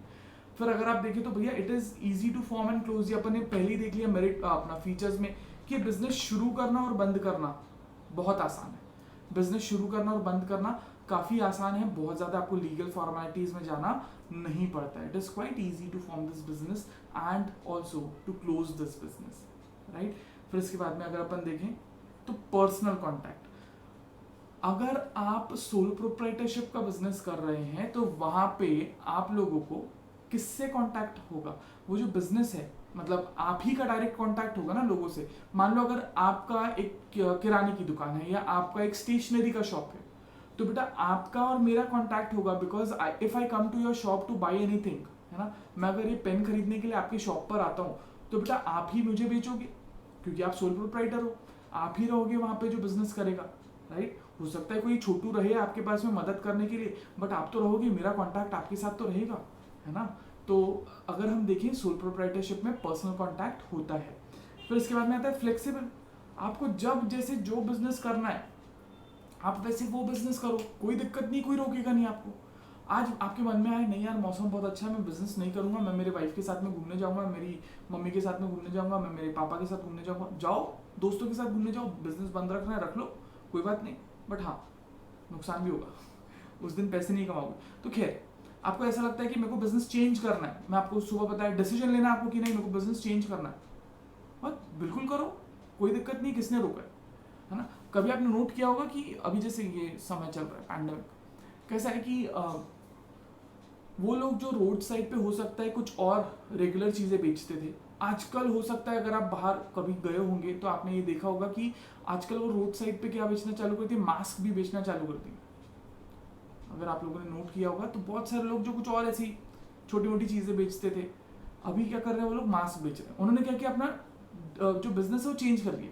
फिर अगर आप देखें तो भैया it is easy to form and close, ये अपन ने पहले ही देख लिया मेरिट अपना फीचर्स में कि बिजनेस शुरू करना और बंद करना बहुत आसान है। बिजनेस शुरू करना और बंद करना काफ़ी आसान है, बहुत ज़्यादा आपको लीगल फॉर्मेलिटीज़ में जाना नहीं पड़ता है। It is quite easy to form this business and also to close this business, right. फिर इसके बाद में अगर अपन देखें तो पर्सनल कॉन्टैक्ट। अगर आप सोल प्रोप्राइटरशिप का बिजनेस कर रहे हैं तो वहां पे आप लोगों को किससे कांटेक्ट होगा? वो जो बिजनेस है, मतलब आप ही का डायरेक्ट कांटेक्ट होगा ना लोगों से। मान लो अगर आपका एक किराने की दुकान है या आपका एक स्टेशनरी का शॉप है, तो बेटा आपका और मेरा कांटेक्ट होगा, because if I come to your shop to buy anything, है ना, मैं अगर ये पेन खरीदने के लिए आपकी शॉप पर आता हूँ, तो बेटा आप ही मुझे बेचोगे, क्योंकि आप सोल प्रोप्राइटर हो, आप ही रहोगे वहां पे जो बिजनेस करेगा, राइट। हो सकता है कोई छोटू रहे आपके पास में मदद करने के लिए, बट आप तो रहोगे, मेरा कॉन्टैक्ट आपके साथ तो रहेगा, है ना। तो अगर हम देखें सोल प्रोप्राइटरशिप में पर्सनल कॉन्टैक्ट होता है। फिर इसके बाद में आता है फ्लेक्सिबल। आपको जब जैसे जो बिजनेस करना है आप वैसे वो बिजनेस करो, कोई दिक्कत नहीं, कोई रोकेगा नहीं आपको। आज आपके मन में आए नहीं यार मौसम बहुत अच्छा है, मैं बिजनेस नहीं करूंगा, मैं मेरे वाइफ के साथ में घूमने जाऊंगा, मेरी मम्मी के साथ में घूमने जाऊंगा, मैं मेरे पापा के साथ घूमने जाऊंगा, जाओ दोस्तों के साथ घूमने जाओ, बिजनेस बंद रखना है रख लो, कोई बात नहीं। बट हाँ, नुकसान भी होगा, उस दिन पैसे नहीं कमाओगे। तो खैर, आपको ऐसा लगता है कि मेरे को बिजनेस चेंज करना है, मैं आपको सुबह बताया डिसीजन लेना है आपको कि नहीं मेरे को बिजनेस चेंज करना है, बस बिल्कुल करो, कोई दिक्कत नहीं, किसने रोका है ना। कभी आपने नोट किया होगा कि अभी जैसे ये समय चल रहा है पैंडेमिक, कैसा है कि वो लोग जो रोड साइड पे हो सकता है कुछ और रेगुलर चीजें बेचते थे, आजकल हो सकता है अगर आप बाहर कभी गए होंगे तो आपने ये देखा होगा कि आजकल वो रोड साइड पे क्या बेचना चालू कर दिए, मास्क भी बेचना चालू कर दिए। अगर आप लोगों ने नोट किया होगा तो बहुत सारे लोग जो कुछ और ऐसी छोटी मोटी चीजें बेचते थे, अभी क्या कर रहे हैं वो लोग मास्क बेच रहे हैं। उन्होंने क्या किया, अपना जो बिजनेस है वो चेंज कर लिया,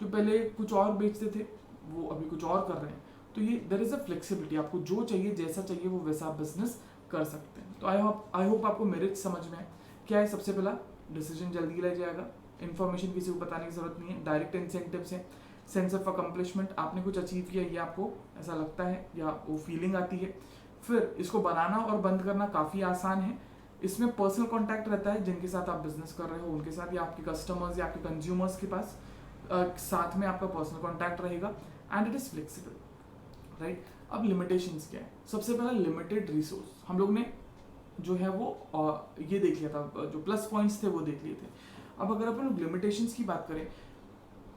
जो पहले कुछ और बेचते थे वो अभी कुछ और कर रहे हैं। तो ये देयर इज अ फ्लेक्सिबिलिटी, आपको जो चाहिए जैसा चाहिए वो वैसा आप बिजनेस कर सकते हैं। तो आई होप आपको मेरिट समझ में है। क्या है, सबसे पहला डिसीजन जल्दी लिया जाएगा, इन्फॉर्मेशन किसी को बताने की जरूरत नहीं है, डायरेक्ट इंसेंटिव्स है, सेंस ऑफ अकम्पलिशमेंट, आपने कुछ अचीव किया ये आपको ऐसा लगता है या वो फीलिंग आती है। फिर इसको बनाना और बंद करना काफ़ी आसान है। इसमें पर्सनल कॉन्टैक्ट रहता है, जिनके साथ आप बिजनेस कर रहे हो उनके साथ, या आपके कस्टमर्स या आपके कंज्यूमर्स के पास साथ में आपका पर्सनल कॉन्टैक्ट रहेगा, and it is flexible, right. अब लिमिटेशंस क्या है? सबसे पहला लिमिटेड रिसोर्स, हम लोग ने जो है वो ये देख लिया था, जो प्लस पॉइंट्स थे वो देख लिए थे। अब अगर अपन लोग लिमिटेशंस की बात करें,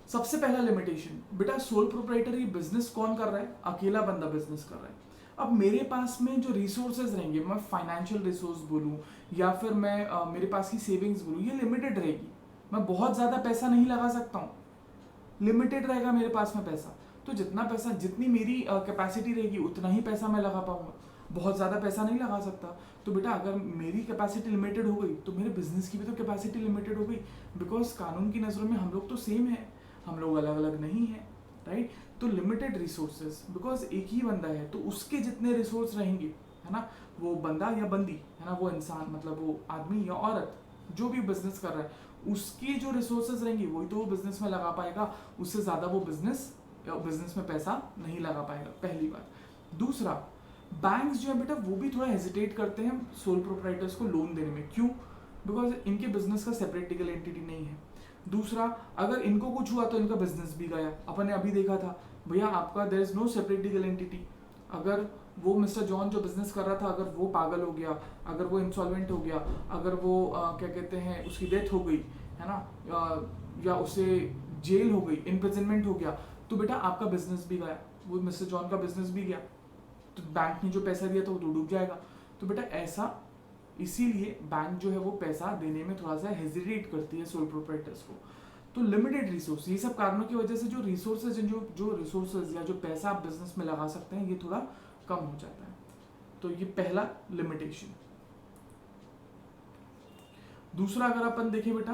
सबसे पहला लिमिटेशन, बेटा सोल प्रोप्राइटरी बिजनेस कौन कर रहा है? अकेला बंदा बिजनेस कर रहा है। अब मेरे पास में जो रिसोर्सेज रहेंगे, मैं फाइनेंशियल रिसोर्स बोलूँ या फिर मैं मेरे पास की सेविंग्स बोलूँ, ये लिमिटेड रहेगी। मैं बहुत ज़्यादा पैसा नहीं लगा सकता हूँ, लिमिटेड रहेगा मेरे पास में पैसा। तो जितना पैसा, जितनी मेरी कैपेसिटी रहेगी उतना ही पैसा मैं लगा पाऊंगा, बहुत ज़्यादा पैसा नहीं लगा सकता। तो बेटा अगर मेरी कैपेसिटी लिमिटेड हो गई तो मेरे बिजनेस की भी तो कैपेसिटी लिमिटेड हो गई, बिकॉज कानून की नज़रों में हम लोग तो सेम है, हम लोग अलग अलग नहीं है, राइट। तो लिमिटेड रिसोर्सेज, बिकॉज एक ही बंदा है तो उसके जितने रिसोर्स रहेंगे, है ना, वो बंदा या बंदी, है ना, वो इंसान मतलब वो आदमी या औरत जो भी बिजनेस कर रहा है, उसके जो रिसोर्सेज रहेंगे वही तो वो बिजनेस में लगा पाएगा, उससे ज़्यादा वो बिजनेस में पैसा नहीं लगा पाएगा, पहली बात। दूसरा, बैंक्स जो है बेटा वो भी थोड़ा हेजिटेट करते हैं सोल प्रोप्राइटर्स को लोन देने में। क्यों? बिकॉज इनके बिजनेस का सेपरेट लीगल एंटिटी नहीं है। दूसरा, अगर इनको कुछ हुआ तो इनका बिजनेस भी गया। अपन ने अभी देखा था भैया, आपका there is no separate legal entity. अगर वो मिस्टर जॉन जो बिजनेस कर रहा था, अगर वो पागल हो गया, अगर वो इंसॉल्वेंट हो गया, अगर वो क्या कहते हैं उसकी डेथ हो गई, है ना, या उसे जेल हो गई, इम्प्रिजनमेंट हो गया, तो बेटा आपका बिजनेस भी गया, वो मिस्टर जॉन का बिजनेस भी गया, तो बैंक ने जो पैसा दिया था वो तो डूब जाएगा। तो बेटा ऐसा, इसीलिए बैंक जो है वो पैसा देने में थोड़ा सा हेजिटेट करती है सोल प्रोप्राइटर्स को। तो लिमिटेड रिसोर्स, ये सब कारणों की वजह से जो रिसोर्सेज जो रिसोर्सेज या जो पैसा आप बिजनेस में लगा सकते हैं ये थोड़ा कम हो जाता है। तो ये पहला लिमिटेशन। दूसरा, अगर अपन देखें बेटा,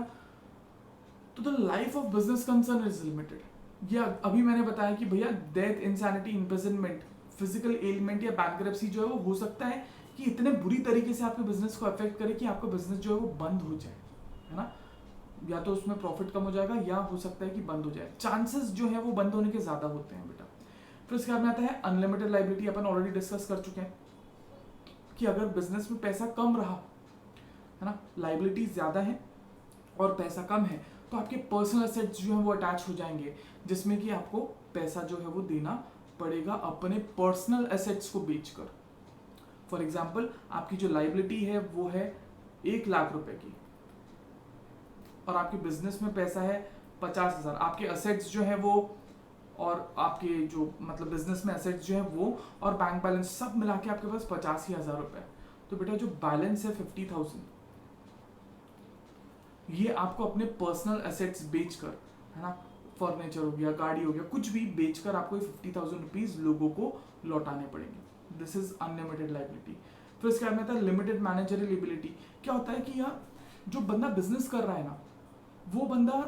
तो the life of business concern is limited. या अभी मैंने बताया कि भैया death, insanity, imprisonment, physical element या बैंकरप्सी जो है वो हो सकता है कि इतने बुरी तरीके से आपके बिजनेस को अफेक्ट करे कि आपका बिजनेस जो है वो बंद हो जाए, है ना, या तो उसमें प्रॉफिट कम हो जाएगा या हो सकता है कि बंद हो जाए। चांसेस जो है वो बंद होने के ज्यादा होते हैं बेटा। फिर इसके बाद में आता है अनलिमिटेड लायबिलिटी। अपन ऑलरेडी डिस्कस कर चुके हैं कि अगर बिजनेस में पैसा कम रहा, है ना, लायबिलिटी ज्यादा है और पैसा कम है, तो आपके पर्सनल एसेट्स जो है वो अटैच हो जाएंगे, जिसमें कि आपको पैसा जो है वो देना पड़ेगा अपने पर्सनल एसेट्स को बेचकर। फॉर एग्जाम्पल, आपकी जो लायबिलिटी है वो है 1 लाख रुपए की और आपके बिजनेस में पैसा है 50,000 आपके असेट्स जो है वो, और आपके जो मतलब बिजनेस में एसेट्स जो है वो, और बैंक बैलेंस सब मिला के आपके पास 85,000 रुपए। तो बेटा जो बैलेंस है 50,000, ये आपको अपने पर्सनल एसेट्स बेचकर, है ना, फर्नीचर हो गया, गाड़ी हो गया, कुछ भी बेचकर आपको 50,000 रुपीज लोगों को लौटाने पड़ेंगे। This is unlimited liability. फिर इसके बाद में आता है लिमिटेड मैनेजरियल एबिलिटी। क्या होता है कि यार जो बंदा बिजनेस कर रहा है ना, वो बंदा,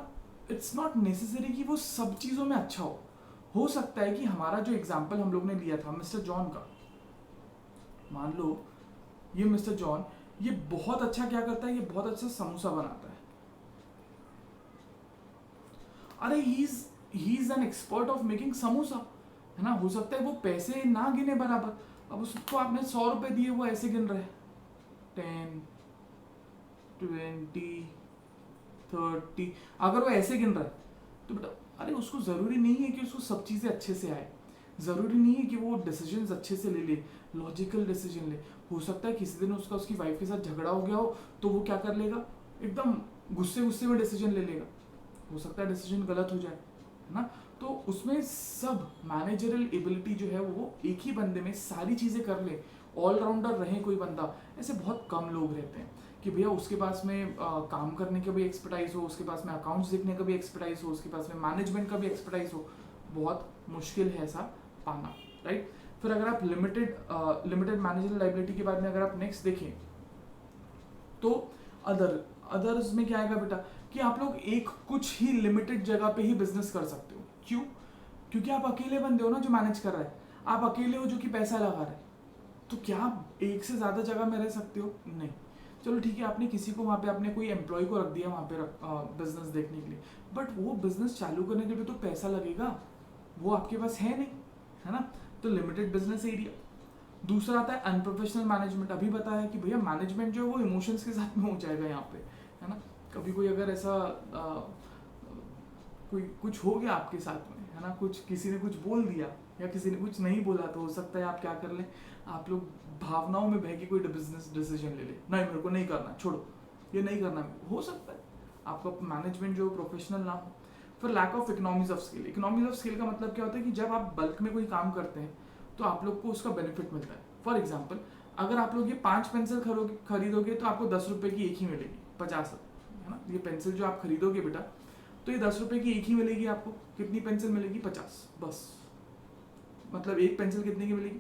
इट्स नॉट नेसेसरी कि वो सब चीज़ों में अच्छा हो सकता है कि हमारा जो एग्जाम्पल हम लोग ने लिया था मिस्टर जॉन का, मान लो ये मिस्टर जॉन, ये बहुत अच्छा क्या करता है, ये बहुत अच्छा समोसा बनाता है। अरे he is an expert of making samosa, है ना, हो सकता है वो पैसे ना गिने बराबर, अब उसको आपने 100 रुपए दिए, वो ऐसे गिन रहे 10 20 30, अगर वो ऐसे गिन रहा है तो बेटा अरे उसको जरूरी नहीं है कि उसको सब चीजें अच्छे से आए, जरूरी नहीं है कि वो डिसीजंस अच्छे से ले, लॉजिकल डिसीजन ले। हो सकता है किसी दिन उसका उसकी वाइफ के साथ झगड़ा हो गया हो, तो वो क्या कर लेगा, एकदम गुस्से में डिसीजन ले लेगा, हो सकता है डिसीजन गलत हो जाए, है ना। तो उसमें सब मैनेजरियल एबिलिटी जो है वो एक ही बंदे में सारी चीजें कर ले, ऑलराउंडर रहे कोई बंदा, ऐसे बहुत कम लोग रहते हैं कि भैया उसके पास में काम करने का भी एक्सपर्टाइज हो, उसके पास में अकाउंट्स देखने का भी एक्सपर्टाइज हो, उसके पास में मैनेजमेंट का भी एक्सपर्टाइज हो। बहुत मुश्किल है ऐसा पाना, राइट। फिर अगर आप लिमिटेड मैनेजरियल लायबिलिटी के बाद में अगर आप नेक्स्ट देखें तो अदर्स में क्या आएगा बेटा कि आप लोग एक कुछ ही लिमिटेड जगह पे ही बिजनेस कर सकते हो। क्यों? क्योंकि आप अकेले बंदे हो ना जो मैनेज कर रहा है, आप अकेले हो जो कि पैसा लगा रहा है, तो क्या आप एक से ज्यादा जगह में रह सकते हो? नहीं। चलो ठीक है, आपने किसी को वहाँ पे, आपने कोई एम्प्लॉय को रख दिया वहाँ पे बिजनेस देखने के लिए, बट वो बिजनेस चालू करने के लिए तो पैसा लगेगा, वो आपके पास है नहीं, है ना। तो लिमिटेड बिजनेस एरिया। दूसरा आता है अनप्रोफेशनल मैनेजमेंट। अभी बताया कि भैया मैनेजमेंट जो है वो इमोशंस के साथ में हो जाएगा यहाँ पे, है ना। कभी कोई अगर ऐसा कोई कुछ हो गया आपके साथ में, है ना, कुछ किसी ने कुछ बोल दिया या किसी ने कुछ नहीं बोला, तो हो सकता है आप क्या कर लें, आप लोग भावनाओं में बह के कोई बिजनेस डिसीजन ले ले, नहीं मेरे को नहीं करना, छोड़ो ये नहीं करना, हो सकता है आपका मैनेजमेंट जो प्रोफेशनल ना हो। फिर lack of economies of scale. Economies of scale का मतलब क्या होता है कि जब आप बल्क में कोई काम करते हैं तो आप लोग को उसका बेनिफिट मिलता है। फॉर एग्जाम्पल, अगर आप लोग ये 5 पेंसिल खरीदोगे तो आपको 10 रुपए की एक ही मिलेगी, 50, है ना। ये पेंसिल जो आप खरीदोगे बेटा, तो ये 10 रुपए की एक ही मिलेगी आपको। कितनी पेंसिल मिलेगी? 50, बस। मतलब एक पेंसिल कितने की मिलेगी?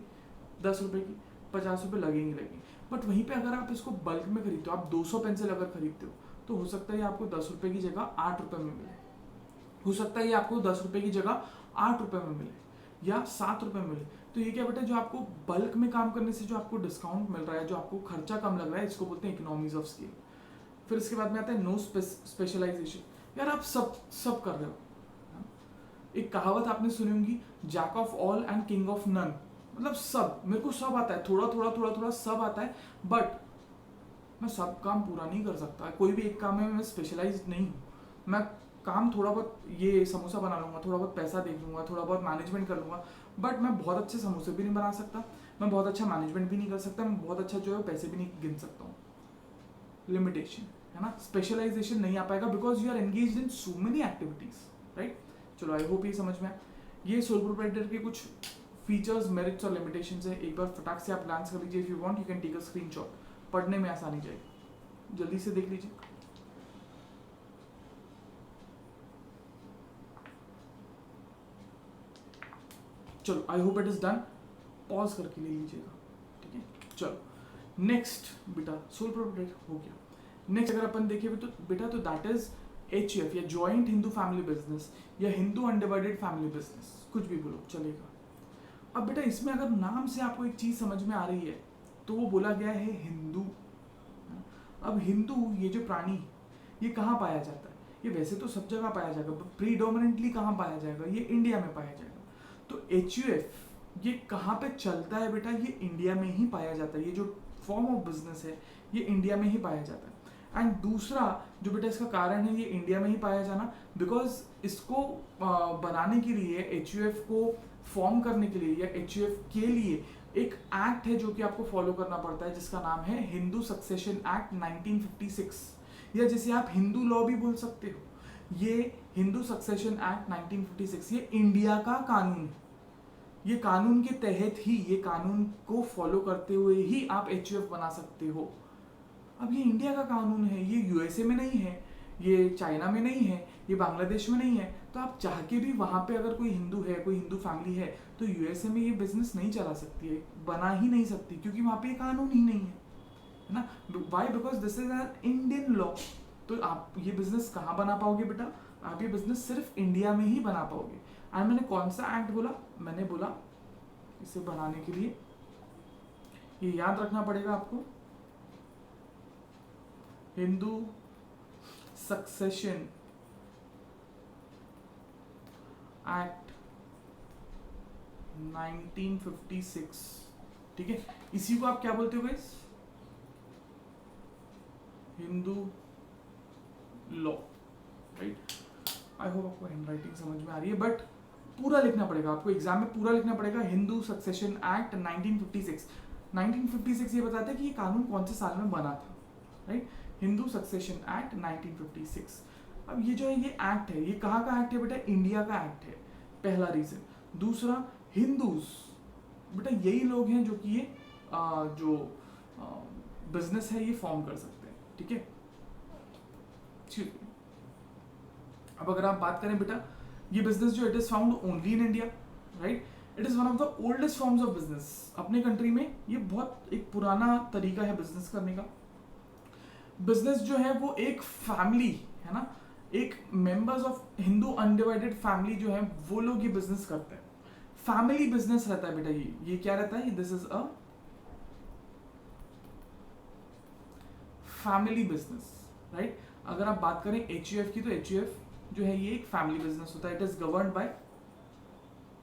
10 रुपए की, 50 रुपए लगेंगे। बट वहीं पे अगर आप इसको बल्क में खरीदते हो, आप 200 पेंसिल अगर खरीदते हो, तो हो सकता है आपको 10 रुपए की जगह 8 रुपए में मिले, हो सकता है ये आपको 10 रुपए की जगह 8 रुपए में मिले या 7 रुपए में मिले। तो ये क्या बेटा, जो आपको बल्क में काम करने से जो आपको डिस्काउंट मिल रहा है, जो आपको खर्चा कम लग रहा है, इसको बोलते हैं इकोनॉमीज ऑफ स्केल। फिर इसके बाद में आता है नो स्पेशलाइजेशन। यार आप सब कर रहे हो। एक कहावत आपने सुनी होगी, jack of all and king of none. मतलब सब, मेरे को सब आता है, थोड़ा सब आता है, बट मैं सब काम पूरा नहीं कर सकता। कोई भी एक काम में मैं स्पेशलाइज नहीं हूँ। मैं काम थोड़ा बहुत, ये समोसा बना लूंगा, थोड़ा बहुत पैसा देख लूंगा, थोड़ा बहुत मैनेजमेंट कर लूंगा, बट मैं बहुत अच्छे समोसे भी नहीं बना सकता, मैं बहुत अच्छा मैनेजमेंट भी नहीं कर सकता, मैं बहुत अच्छा जो है पैसे भी नहीं गिन सकता हूँ। लिमिटेशन, है ना। स्पेशलाइजेशन नहीं आ पाएगा because you are engaged in so many activities, right. चलो आई होप ये समझ में आए। ये सोल प्रोप्राइटर के कुछ फीचर्स, मेरिट्स और लिमिटेशंस है। एक बार फटाक से आप ग्लांस कर लीजिए। If you want you can take a screenshot, पढ़ने में आसानी जाएगी, जल्दी से देख लीजिए। चलो I hope it is done, pause करके ले लीजिएगा, ठीक है। चलो नेक्स्ट बेटा, सोल प्रोप्राइटर हो गया। नेक्स्ट अगर अपन देखें तो बेटा, तो दैट इज HUF या जॉइंट हिंदू फैमिली बिजनेस या हिंदू अनडिवाइडेड फैमिली बिजनेस, कुछ भी बोलो चलेगा। अब बेटा इसमें अगर नाम से आपको एक चीज समझ में आ रही है तो वो बोला गया है हिंदू। अब हिंदू ये जो प्राणी, ये कहाँ पाया जाता है? ये वैसे तो सब जगह पाया जाएगा, प्रीडोमिनेंटली कहाँ पाया जाएगा? ये इंडिया में पाया जाएगा। तो HUF ये कहाँ पे चलता है बेटा? ये इंडिया में ही पाया जाता है। ये जो फॉर्म ऑफ बिजनेस है ये इंडिया में ही पाया जाता है। एंड दूसरा जो बेटा इसका कारण है ये इंडिया में ही पाया जाना, बिकॉज इसको बनाने के लिए, HUF को फॉर्म करने के लिए या HUF के लिए एक एक्ट है जो कि आपको फॉलो करना पड़ता है, जिसका नाम है हिंदू सक्सेशन एक्ट 1956, या जिसे आप हिंदू लॉ भी बोल सकते हो। ये हिंदू सक्सेशन एक्ट 1956 ये इंडिया का कानून है। ये कानून के तहत ही, ये कानून को फॉलो करते हुए ही आप एचयूएफ बना सकते हो। अब ये इंडिया का कानून है, ये यूएसए में नहीं है, ये चाइना में नहीं है, ये बांग्लादेश में नहीं है। तो आप चाह के भी वहां पे अगर कोई हिंदू है, कोई हिंदू फैमिली है, तो यूएसए में ये बिजनेस नहीं चला सकती है, बना ही नहीं सकती, क्योंकि वहां पे ये कानून ही नहीं है ना। Why? Because this is an Indian law. तो आप ये बिजनेस कहाँ बना पाओगे बेटा? आप ये बिजनेस सिर्फ इंडिया में ही बना पाओगे। एंड मैंने कौन सा एक्ट बोला? मैंने बोला इसे बनाने के लिए ये याद रखना पड़ेगा आपको, हिंदू सक्सेशन एक्ट 1956। ठीक है, इसी को आप क्या बोलते हो guys? Hindu law, right? I hope आपको हैंड राइटिंग समझ में आ रही है, बट पूरा लिखना पड़ेगा आपको, एग्जाम में पूरा लिखना पड़ेगा। Hindu succession act 1956। 1956 ये बताता है कि ये कानून कौन से साल में बना था, राइट? Hindu succession act 1956। अब ये जो है ये एक्ट है, ये कहाँ का एक्ट है बेटा? इंडिया का एक्ट है, पहला रीजन। दूसरा, हिंदूज बेटा यही लोग हैं जो कि ये जो बिजनेस है ये फॉर्म कर सकते हैं, ठीक है? अब अगर आप बात करें बेटा, ये बिजनेस जो it is found only in India, right? It is one of the oldest forms of business. अपने कंट्री में ये बहुत एक पुराना तरीका है बिजनेस करने का। बिजनेस जो है वो एक फैमिली है ना, एक members of Hindu undivided family जो है वो लोग ये बिजनेस करते हैं। फैमिली बिजनेस रहता है बेटा, ये क्या रहता है? This is a family business, right? अगर आप बात करें एचयूएफ की, तो एचयूएफ जो है ये एक फैमिली बिजनेस होता है। It is governed bye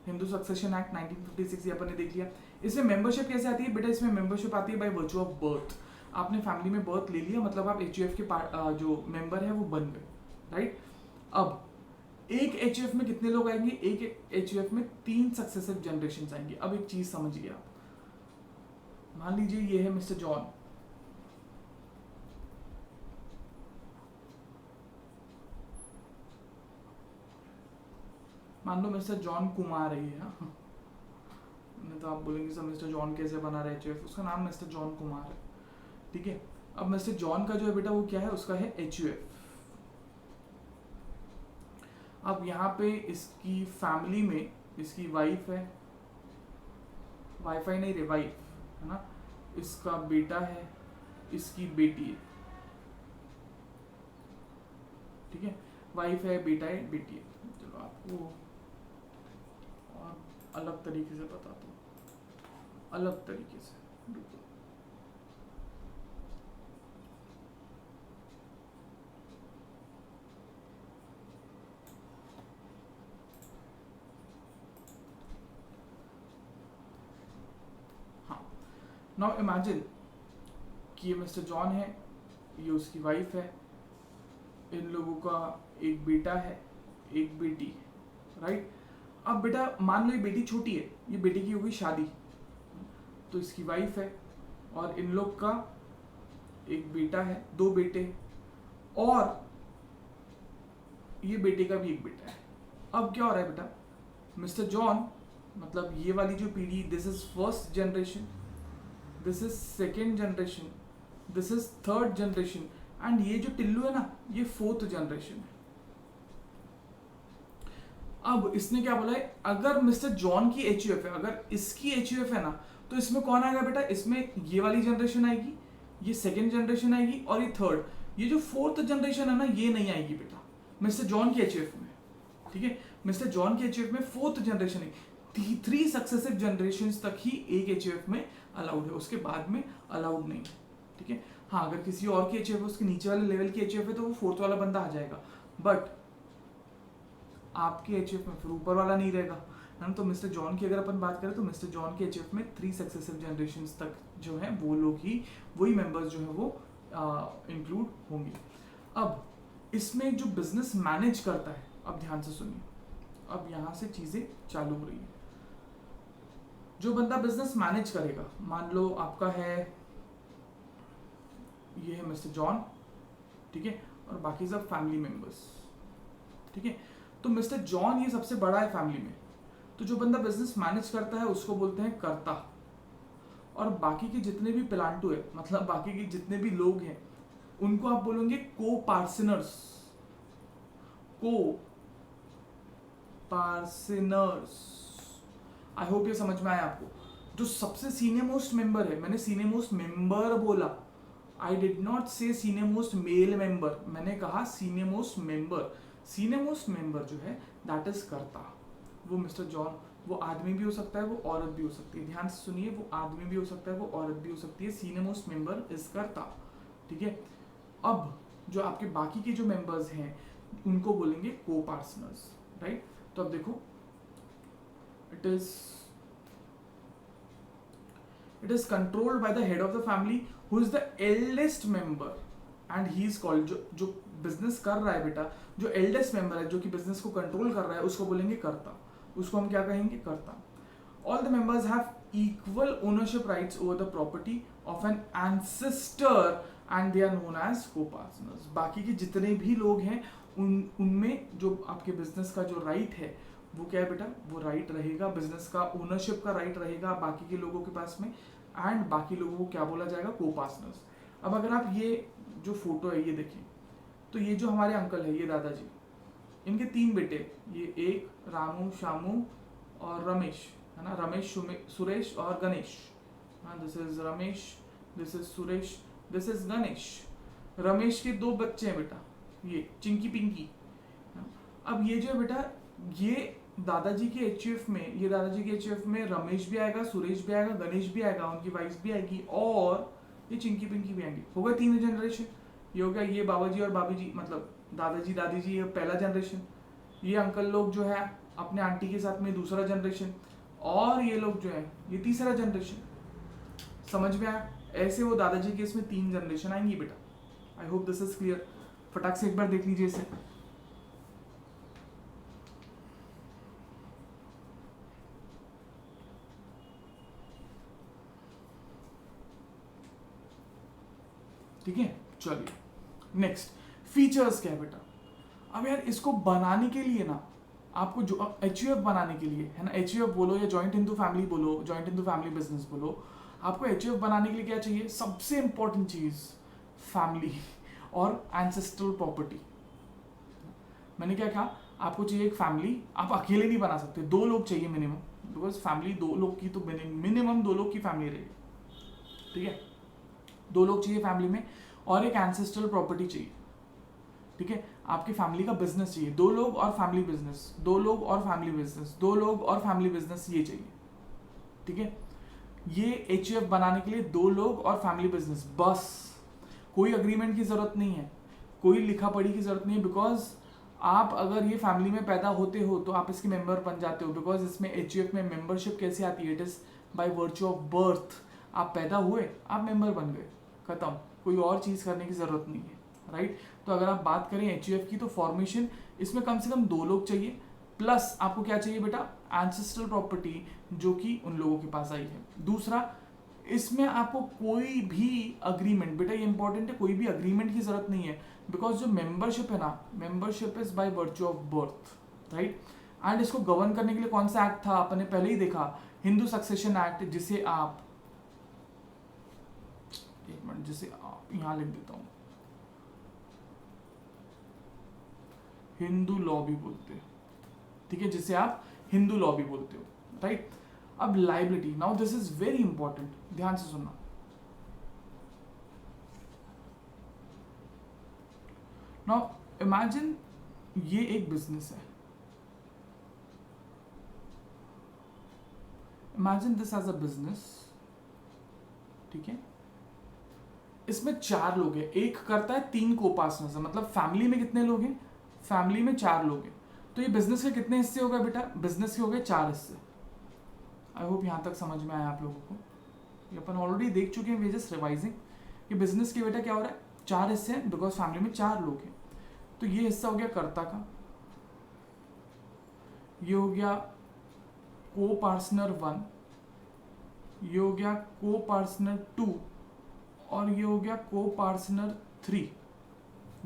Hindu succession act 1956, ये अपन ने देख लिया। इसमें मेंबरशिप कैसे आती है बेटा? इसमें मेंबरशिप आती है बाय वर्च्यू ऑफ बर्थ। आपने फैमिली में बर्थ ले लिया, मतलब आप एचयूएफ के जो मेंबर है वो बन गए, राइट? अब एक एचयूएफ में कितने लोग आएंगे? एक एचयूएफ में 3 सक्सेसिव जनरेशन आएंगे। अब एक चीज समझिए आप, मान लीजिए ये है मिस्टर जॉन, मान लो मिस्टर जॉन कुमार है ये, हाँ, नहीं तो आप बोलेंगे सर मिस्टर जॉन कैसे बना रहे एचयूएफ? उसका नाम मिस्टर जॉन कुमार है, ठीक है? अब मिस्टर जॉन का जो है बेटा वो क्या है? उसका है एचयूएफ। अब यहाँ पे इसकी फैमिली में इसकी वाइफ है, वाईफाई नहीं रे, वाइफ है ना, इसका बेटा है, इसकी बेटी है, ठीक है? वाइफ है, बेटा है, बेटी है। चलो आपको और अलग तरीके से बताता हूँ, अलग तरीके से। नाउ इमेजिन कि ये मिस्टर जॉन है, ये उसकी वाइफ है, इन लोगों का एक बेटा है, एक बेटी, राइट? अब बेटा मान लो ये बेटी छोटी है, ये बेटी की होगी शादी, तो इसकी वाइफ है और इन लोग का एक बेटा है, 2 बेटे, और ये बेटे का भी एक बेटा है। अब क्या हो रहा है बेटा? मिस्टर जॉन मतलब ये वाली जो पीढ़ी, this is first generation, this is second generation, this is third generation, and ये जो टिल्लू है ना, ये 4th जनरेशन है। अब इसने क्या बोला है? अगर मिस्टर जॉन की एचयूएफ है, अगर इसकी एचयूएफ है ना, तो इसमें कौन आएगा बेटा? इसमें ये वाली जनरेशन आएगी, ये सेकेंड जनरेशन आएगी, और ये थर्ड। ये जो 4th जनरेशन है ना, ये नहीं आएगी बेटा मिस्टर जॉन की एचयूएफ में, ठीक है? मिस्टर जॉन की एचयूएफ में 4th जनरेशन है, 3 सक्सेसिव जनरेशन तक ही एक एचयूएफ में अलाउड है, उसके बाद में अलाउड नहीं, ठीक है? हाँ, अगर किसी और की एचयूएफ है, उसके नीचे वाले लेवल की एचयूएफ है, तो वो 4th वाला बंदा आ जाएगा, बट आपके एचयूएफ में फिर ऊपर वाला नहीं रहेगा, है ना? तो मिस्टर जॉन की अगर अपन बात करें, तो मिस्टर जॉन के एचयूएफ में 3 सक्सेसिव जनरेशन तक जो है वो लोग ही, वही मेंबर्स जो है वो इंक्लूड होंगे। अब इसमें जो बिजनेस मैनेज करता है, अब ध्यान से सुनिए, अब यहाँ से चीजें चालू हो रही है। जो बंदा बिजनेस मैनेज करेगा, मान लो आपका है, ये है मिस्टर जॉन, ठीक है? और बाकी सब फैमिली मेंबर्स, ठीक है। तो मिस्टर जॉन ये सबसे बड़ा है फैमिली में, तो जो बंदा बिजनेस मैनेज करता है उसको बोलते हैं कर्ता, और बाकी के जितने भी प्लांटो है, मतलब बाकी के जितने भी लोग हैं, उनको आप बोलोगे को पार्टनर्स। को पार्टनर्स, आई होप ये समझ में आया आपको। जो सबसे सीनियर मोस्ट मेंबर है, मैंने सीनियर मोस्ट मेंबर बोला, आई डिड नॉट से सीनियर मोस्ट मेल मेंबर, मैंने कहा senior most member. Senior most member जो है दैट इज कर्ता। वो मिस्टर जॉन, वो आदमी भी हो सकता है, वो औरत भी हो सकती है, ध्यान से सुनिए, वो आदमी भी हो सकता है, वो औरत भी हो सकती है। सीनियर मोस्ट मेंबर इज कर्ता, ठीक है। अब जो आपके बाकी के जो मेंबर्स हैं उनको बोलेंगे को पार्टनर्स, राइट। तो अब देखो, it is controlled by the head of the family who is the eldest member and he is called, जो बिजनेस कर रहा है बेटा, जो एल्डेस्ट मेंबर है, जो कि बिजनेस को कंट्रोल कर रहा है, उसको बोलेंगे कर्ता। उसको हम क्या कहेंगे? Karta. All the members have equal ownership rights over the property of an ancestor and they are known as copartners. बाकी के जितने भी लोग हैं उनमें जो आपके बिजनेस का जो राइट है वो क्या है बेटा? वो राइट रहेगा, बिजनेस का ओनरशिप का राइट रहेगा बाकी के लोगों के पास में, एंड बाकी लोगों को क्या बोला जाएगा? को पार्टनर्स। अब अगर आप ये जो फोटो है ये देखें, तो ये जो हमारे अंकल है, ये दादाजी, इनके 3 बेटे, ये एक रामू, शामू और रमेश, है ना, रमेश, सुरेश और गणेश। हाँ, this is Ramesh, this is Suresh, this is Ganesh. Ramesh के 2 बच्चे हैं बेटा, ये चिंकी पिंकी। अब ये जो है बेटा, ये दादाजी के एचयूएफ में, ये दादाजी के एचयूएफ में रमेश भी आएगा, सुरेश भी आएगा, गणेश भी आएगा, उनकी वाइफ भी आएगी, और ये चिंकी पिंकी भी आएंगी। हो गए 3 जनरेशन। ये हो गया ये बाबा जी और भाभी जी, मतलब दादाजी दादी जी, ये पहला जनरेशन। ये अंकल लोग जो है अपने आंटी के साथ में दूसरा जनरेशन, और ये लोग जो है ये तीसरा जनरेशन। समझ में आया? ऐसे वो दादाजी के इसमें 3 जनरेशन आएंगी बेटा। I hope this is clear. फटाक से एक बार देख लीजिए इसे। ठीक है, चलिए नेक्स्ट, फीचर्स क्या है बेटा? अब यार इसको बनाने के लिए ना, आपको जो एचयूएफ बनाने के लिए, है ना, एचयूएफ बोलो या जॉइंट हिंदू फैमिली बोलो, जॉइंट हिंदू फैमिली बिजनेस बोलो, आपको एचयूएफ बनाने के लिए क्या चाहिए? सबसे इंपॉर्टेंट चीज फैमिली और एंसेस्ट्रल प्रॉपर्टी। मैंने क्या कहा? आपको चाहिए एक फैमिली। आप अकेले नहीं बना सकते, 2 लोग चाहिए मिनिमम, बिकॉज फैमिली 2 लोग की तो मिनिमम 2 लोग की फैमिली रहेगी, ठीक है। 2 लोग चाहिए फैमिली में, और एक एंसेस्ट्रल प्रॉपर्टी चाहिए, ठीक है। आपकी फैमिली का बिजनेस चाहिए, 2 लोग और फैमिली बिजनेस, 2 लोग और फैमिली बिजनेस, 2 लोग और फैमिली बिजनेस, ये चाहिए, ठीक है। ये एचयूएफ बनाने के लिए 2 लोग और फैमिली बिजनेस बस। कोई अग्रीमेंट की जरूरत नहीं है, कोई लिखा पढ़ी की जरूरत नहीं है, बिकॉज आप अगर ये फैमिली में पैदा होते हो तो आप इसके मेंबर बन जाते हो, बिकॉज इसमें एचयूएफ में मेंबरशिप कैसे आती है? It is by virtue of birth. आप पैदा हुए, आप मेंबर बन गए, खत्म, कोई और चीज करने की जरूरत नहीं है, राइट। तो अगर आप बात करें एचयूएफ की, तो फॉर्मेशन इसमें कम से कम 2 लोग चाहिए, प्लस आपको क्या चाहिए बेटा? एंसेस्ट्रल प्रॉपर्टी, जो कि उन लोगों के पास आई है। दूसरा, इसमें आपको कोई भी अग्रीमेंट, बेटा ये इंपॉर्टेंट है, कोई भी अग्रीमेंट की जरूरत नहीं है, बिकॉज जो मेंबरशिप है ना, membership is by virtue of birth, right. And इसको गवर्न करने के लिए कौन सा एक्ट था? आपने पहले ही देखा, हिंदू सक्सेशन एक्ट, जिसे आप, एक मिनट, जिसे यहां लिख देता हूं, हिंदू लॉ भी बोलते हैं, ठीक है, जिसे आप हिंदू लॉ भी बोलते हो, राइट। अब liability, now this is very important, ध्यान से सुनना। नाउ इमेजिन ये एक बिजनेस है, imagine this as a business, ठीक है। इसमें 4 लोग हैं, एक करता है, 3 को पार्टनर्स है, मतलब फैमिली में कितने लोग हैं? फैमिली में 4 लोग हैं। तो ये बिजनेस के कितने हिस्से हो गए बेटा? बिजनेस के हो गए 4 हिस्से। आई होप यहां तक समझ में आया आप लोगों को। ये अपन ऑलरेडी देख चुके हैं, वी जस्ट रिवाइजिंग कि बिजनेस के बेटा क्या हो रहा है? 4 हिस्से हैं, बिकॉज फैमिली में 4 लोग हैं। तो ये हिस्सा हो गया कर्ता का, ये हो गया को पार्टनर 1, ये हो गया को पार्टनर 2, और ये हो गया को पार्टनर 3।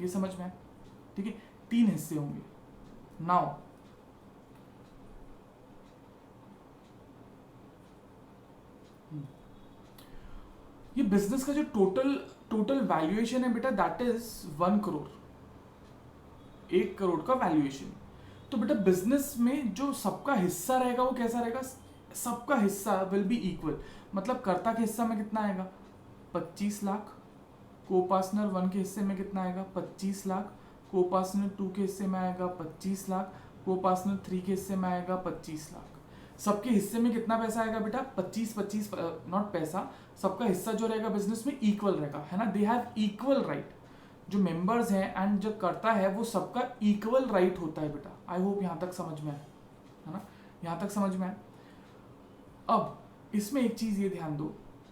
ये समझ में है, ठीक है। 3 हिस्से होंगे, नाउ ये बिजनेस का जो टोटल वैल्यूएशन है बेटा, दैट इज 1 करोड़, 1 करोड़ का वैल्यूएशन। तो बेटा बिजनेस में जो सबका हिस्सा रहेगा वो कैसा रहेगा, सबका हिस्सा विल बी इक्वल। मतलब कर्ता के हिस्सा में कितना आएगा, 25 लाख, को पार्टनर 1 के हिस्से में कितना आएगा, 25 लाख, को पार्टनर 2 के हिस्से में आएगा 25 लाख, को पार्टनर 3 के हिस्से में आएगा 25 लाख। सबके हिस्से में कितना पैसा आएगा बेटा, 25 नॉट पैसा, सबका हिस्सा जो रहेगा बिजनेस में इक्वल रहेगा, है ना। दे हैव इक्वल राइट, जो मेंबर्स हैं एंड जो करता है वो सबका इक्वल राइट होता है बेटा। आई होप यहाँ तक समझ में आए, है ना, यहाँ तक समझ में आए। अब इसमें एक चीज ये ध्यान दो,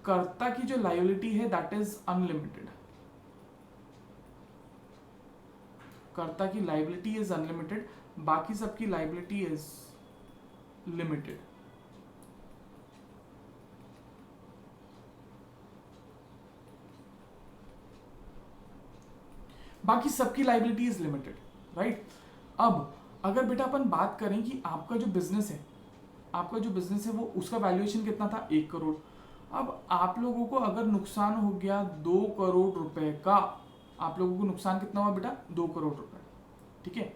कर्ता की जो लायबिलिटी है दैट इज अनलिमिटेड, कर्ता की लायबिलिटी इज अनलिमिटेड, बाकी सबकी लायबिलिटी इज लिमिटेड। बाकी सबकी लायबिलिटी इज लिमिटेड, राइट। अब अगर बेटा अपन बात करें कि आपका जो बिजनेस है, आपका जो बिजनेस है वो उसका वैल्यूएशन कितना था, 1 करोड़। अब आप लोगों को अगर नुकसान हो गया 2 करोड़ रुपए का, आप लोगों को नुकसान कितना हुआ बेटा, 2 करोड़ रुपए, ठीक है।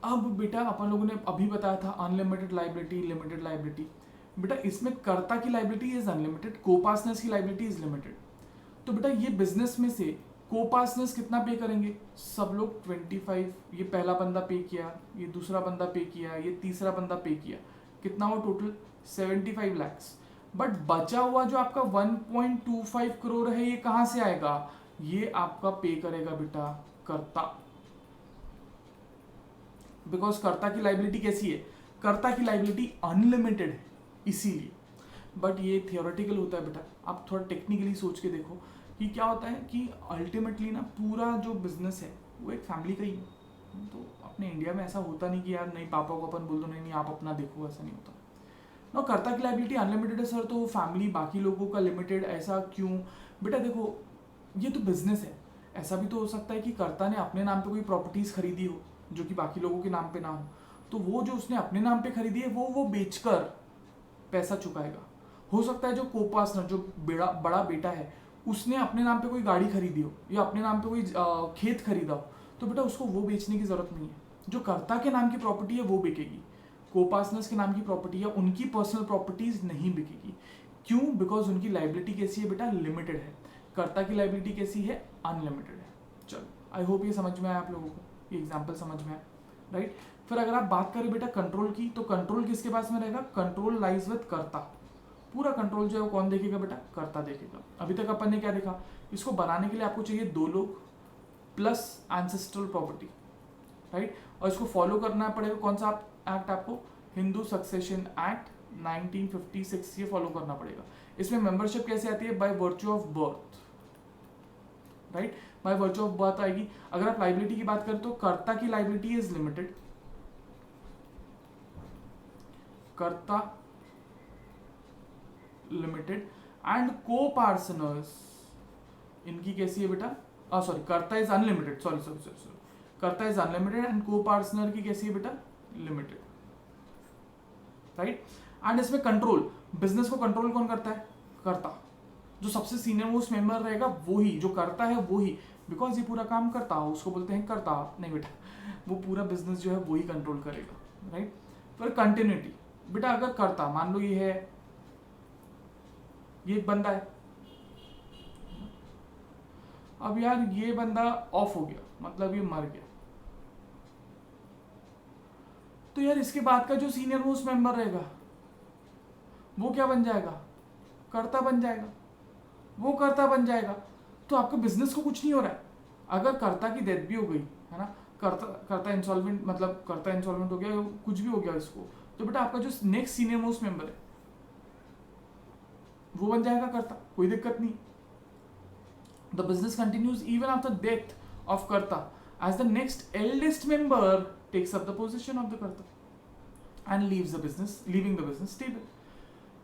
अब बेटा अपन लोगों ने अभी बताया था अनलिमिटेड लायबिलिटी, लिमिटेड लायबिलिटी। बेटा इसमें कर्ता की लायबिलिटी इज अनलिमिटेड, को पार्टनर्स की लायबिलिटी इज लिमिटेड। तो बेटा ये बिजनेस में से को पार्टनर्स कितना पे करेंगे, सब लोग 25, ये पहला बंदा पे किया, ये दूसरा बंदा पे किया, ये तीसरा बंदा पे किया, कितना हुआ टोटल 75 लाख। बट बचा हुआ जो आपका 1.25 करोड़ है ये कहां से आएगा, ये आपका पे करेगा बेटा कर्ता, बिकॉज कर्ता की लायबिलिटी कैसी है, कर्ता की लायबिलिटी अनलिमिटेड है इसीलिए। बट ये थियोरेटिकल होता है बेटा, आप थोड़ा टेक्निकली सोच के देखो कि क्या होता है कि अल्टीमेटली ना पूरा जो बिजनेस है वो एक फैमिली का ही है। तो अपने इंडिया में ऐसा होता नहीं कि यार नहीं पापा को अपन बोल दो, नहीं आप अपना देखो, ऐसा नहीं होता ना। कर्ता की लायबिलिटी अनलिमिटेड है सर, तो फैमिली बाकी लोगों का लिमिटेड, ऐसा क्यों बेटा, देखो ये तो बिजनेस है। ऐसा भी तो हो सकता है कि कर्ता ने अपने नाम पे कोई प्रॉपर्टीज खरीदी हो जो कि बाकी लोगों के नाम पे ना हो, तो वो जो उसने अपने नाम पे खरीदी है वो बेचकर पैसा चुकाएगा। हो सकता है जो को पार्टनर, जो बड़ा बेटा है, उसने अपने नाम पे कोई गाड़ी खरीदी हो या अपने नाम पे कोई खेत खरीदा हो, तो बेटा उसको वो बेचने की जरूरत नहीं है। जो कर्ता के नाम की प्रॉपर्टी है वो बिकेगी, को पार्टनर्स के नाम की प्रॉपर्टी या उनकी पर्सनल प्रॉपर्टीज नहीं बिकेगी। क्यों, बिकॉज उनकी लायबिलिटी कैसी है बेटा, लिमिटेड है। कर्ता की लायबिलिटी कैसी है, अनलिमिटेड है। चलो आई होप ये समझ में आया आप लोगों को, ये एग्जाम्पल समझ में आया, राइट। फिर अगर आप बात करें बेटा कंट्रोल की, तो कंट्रोल किसके पास में रहेगा, कंट्रोल लाइज विद कर्ता। पूरा कंट्रोल जो है वो कौन देखेगा बेटा, कर्ता देखेगा। अभी तक अपन ने क्या देखा, इसको बनाने के लिए आपको चाहिए 2 लोग प्लस एंसेस्ट्रल प्रॉपर्टी, राइट। और इसको फॉलो करना पड़ेगा कौन सा एक्ट, आपको हिंदू सक्सेशन एक्ट 1956 ये फॉलो करना पड़ेगा। इसमें मेंबरशिप कैसे आती है, bye virtue of birth, right, bye virtue of birth आएगी। अगर आप लायबिलिटी की बात करें तो कर्ता की लायबिलिटी इज लिमिटेड, कर्ता लिमिटेड एंड को पार्टनर्स इनकी कैसी है बेटा, सॉरी कर्ता इज अनलिमिटेड, सॉरी कर्ता इज अनलिमिटेड एंड को पार्टनर की कैसी है बेटा, लिमिटेड, राइट। एंड इसमें कंट्रोल, बिजनेस को कंट्रोल कौन करता है, कर्ता। जो सबसे सीनियर मोस्ट मेंबर रहेगा वो ही, जो करता है वो ही, बिकॉज ये पूरा काम करता है उसको बोलते हैं करता, नहीं बेटा वो पूरा बिजनेस जो है वो ही कंट्रोल करेगा, राइट। फिर कंटिन्यूटी, बेटा अगर करता मान लो ये है, ये एक बंदा है, अब यार ये बंदा ऑफ हो गया, मतलब ये मर गया, तो यार इसके बाद का जो सीनियर मोस्ट मेंबर रहेगा वो क्या बन जाएगा, कर्ता बन जाएगा, वो कर्ता बन जाएगा। तो आपके बिजनेस को कुछ नहीं हो रहा है। अगर कर्ता की डेथ भी हो गई है ना, कर्ता इंसॉल्वेंट, मतलब कर्ता इंसॉल्वेंट हो गया, कुछ भी हो गया इसको, तो बेटा आपका जो नेक्स्ट सीनियर मोस्ट मेंबर है वो बन जाएगा कर्ता, कोई दिक्कत नहीं। The business continues even after death of कर्ता as the next eldest member takes up the position of the कर्ता and leaving the business stable.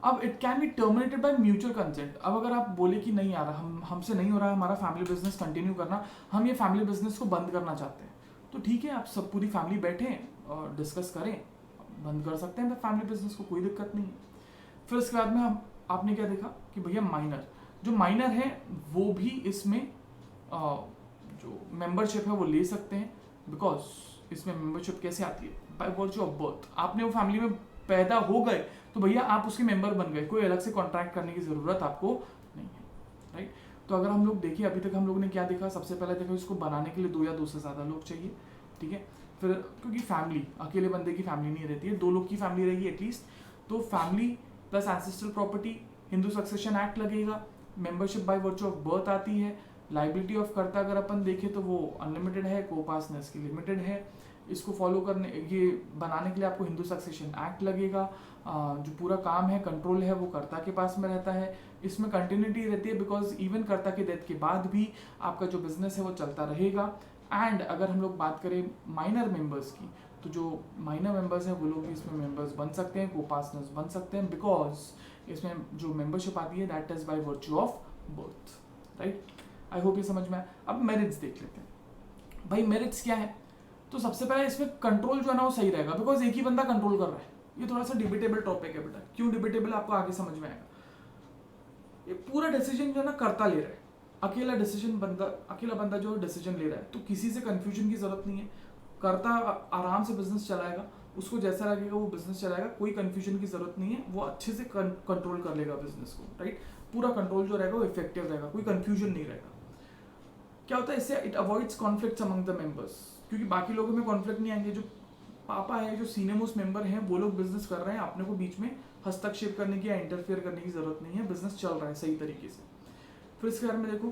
अब it can be terminated by mutual consent. अब अगर आप बोले कि नहीं आ रहा, हमसे नहीं हो रहा है हमारा फैमिली बिजनेस कंटिन्यू करना, हम ये फैमिली बिजनेस को बंद करना चाहते हैं, तो ठीक है, आप सब पूरी फैमिली बैठे डिस्कस करें, बंद कर सकते हैं फैमिली बिजनेस को, कोई दिक्कत नहीं है। फिर उसके बाद में आपने क्या देखा कि भैया माइनर, जो माइनर है वो भी इसमें जो मेंबरशिप है वो ले सकते हैं, बिकॉज इसमें मेंबरशिप कैसे आती है, बाय वर्च्यू ऑफ बर्थ। आपने वो फैमिली में पैदा हो गए तो भैया आप उसके मेंबर बन गए, कोई अलग से कॉन्ट्रैक्ट करने की ज़रूरत आपको नहीं है, राइट। तो अगर हम लोग देखिए अभी तक हम लोगों ने क्या देखा, सबसे पहले देखो इसको बनाने के लिए 2 या 2 से ज़्यादा लोग चाहिए, ठीक है। फिर क्योंकि फैमिली अकेले बंदे की फैमिली नहीं रहती है, 2 लोग की फैमिली रहेगी एटलीस्ट, तो family plus ancestral property, Hindu succession act लगेगा, membership by virtue of birth आती है, लाइबिलिटी ऑफ कर्ता अगर अपन देखें तो वो अनलिमिटेड है, कोपासनेस की लिमिटेड है। इसको फॉलो करने, ये बनाने के लिए आपको हिंदू सक्सेशन एक्ट लगेगा, जो पूरा काम है कंट्रोल है वो कर्ता के पास में रहता है, इसमें कंटिन्यूटी रहती है बिकॉज इवन कर्ता के डेथ के बाद भी आपका जो बिजनेस है वो चलता रहेगा। एंड अगर हम लोग बात करें माइनर मेंबर्स की, तो जो माइनर मेंबर्स हैं वो लोग भी इसमें मेंबर्स बन सकते हैं, कोपासनर्स बन सकते हैं, बिकॉज इसमें जो मेंबरशिप आती है that is by virtue of birth, right. I hope ये समझ में आए। अब मेरिट्स देख लेते हैं। भाई मेरिट्स क्या है, तो सबसे पहले इसमें कंट्रोल जो है ना वो सही रहेगा, बिकॉज एक ही बंदा कंट्रोल कर रहा है। ये थोड़ा सा डिबेटेबल टॉपिक है बेटा, क्यों डिबेटेबल आपको आगे समझ में आएगा। ये पूरा डिसीजन जो है ना करता ले रहा है, अकेला बंदा जो डिसीजन ले रहा है, तो किसी से कंफ्यूजन की जरूरत नहीं है। करता आराम से बिजनेस चलाएगा, उसको जैसा लगेगा वो बिजनेस चलाएगा, कोई कंफ्यूजन की जरूरत नहीं है, वो अच्छे से कंट्रोल कर लेगा बिजनेस को, राइट। पूरा कंट्रोल जो रहेगा वो इफेक्टिव रहेगा, कोई कंफ्यूजन नहीं रहेगा। क्या होता है इससे, it avoids conflicts among the members, क्योंकि बाकी लोगों में कॉन्फ्लिक्ट नहीं आएंगे। जो पापा है, जो सीनियर मोस्ट मेंबर हैं, वो लोग बिजनेस कर रहे हैं, अपने को बीच में हस्तक्षेप करने की या इंटरफेयर करने की जरूरत नहीं है, बिजनेस चल रहा है सही तरीके से। फिर इसके बारे में देखो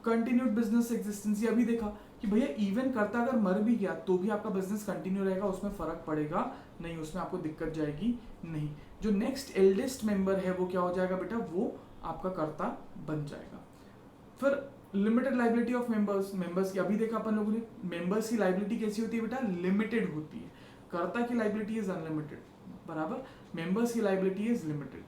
कंटिन्यूड बिजनेस एक्जिस्टेंसी, अभी देखा कि भैया इवन करता अगर मर भी गया तो भी आपका बिजनेस कंटिन्यू रहेगा, उसमें फर्क पड़ेगा नहीं, उसमें आपको दिक्कत जाएगी नहीं। जो नेक्स्ट एल्डेस्ट मेंबर है वो क्या हो जाएगा बेटा, वो आपका कर्ता बन जाएगा। फिर लिमिटेड लाइबिलिटी ऑफ मेंबर्स की अभी देखा अपन लोगों ने, मेंबर्स की लाइबिलिटी कैसी होती है बेटा, लिमिटेड होती है। कर्ता की लाइबिलिटी इज अनलिमिटेड, बराबर, मेंबर्स की लाइबिलिटी इज लिमिटेड।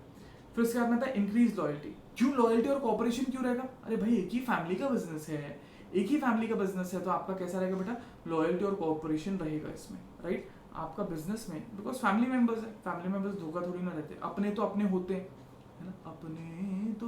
फिर उसके बाद में आता है इंक्रीज लॉयल्टी। क्यों लॉयल्टी और कॉपरेशन क्यों रहेगा, अरे भाई एक ही फैमिली का बिजनेस है, एक ही फैमिली का बिजनेस है, तो आपका कैसा रहेगा बेटा, लॉयल्टी और कॉपरेशन रहेगा इसमें, राइट। आपका बिजनेस में बिकॉज फैमिली मेंबर्स है, फैमिली मेंबर्स धोखा थोड़ी ना रहते, अपने तो अपने होते हैं, है ना, अपने तो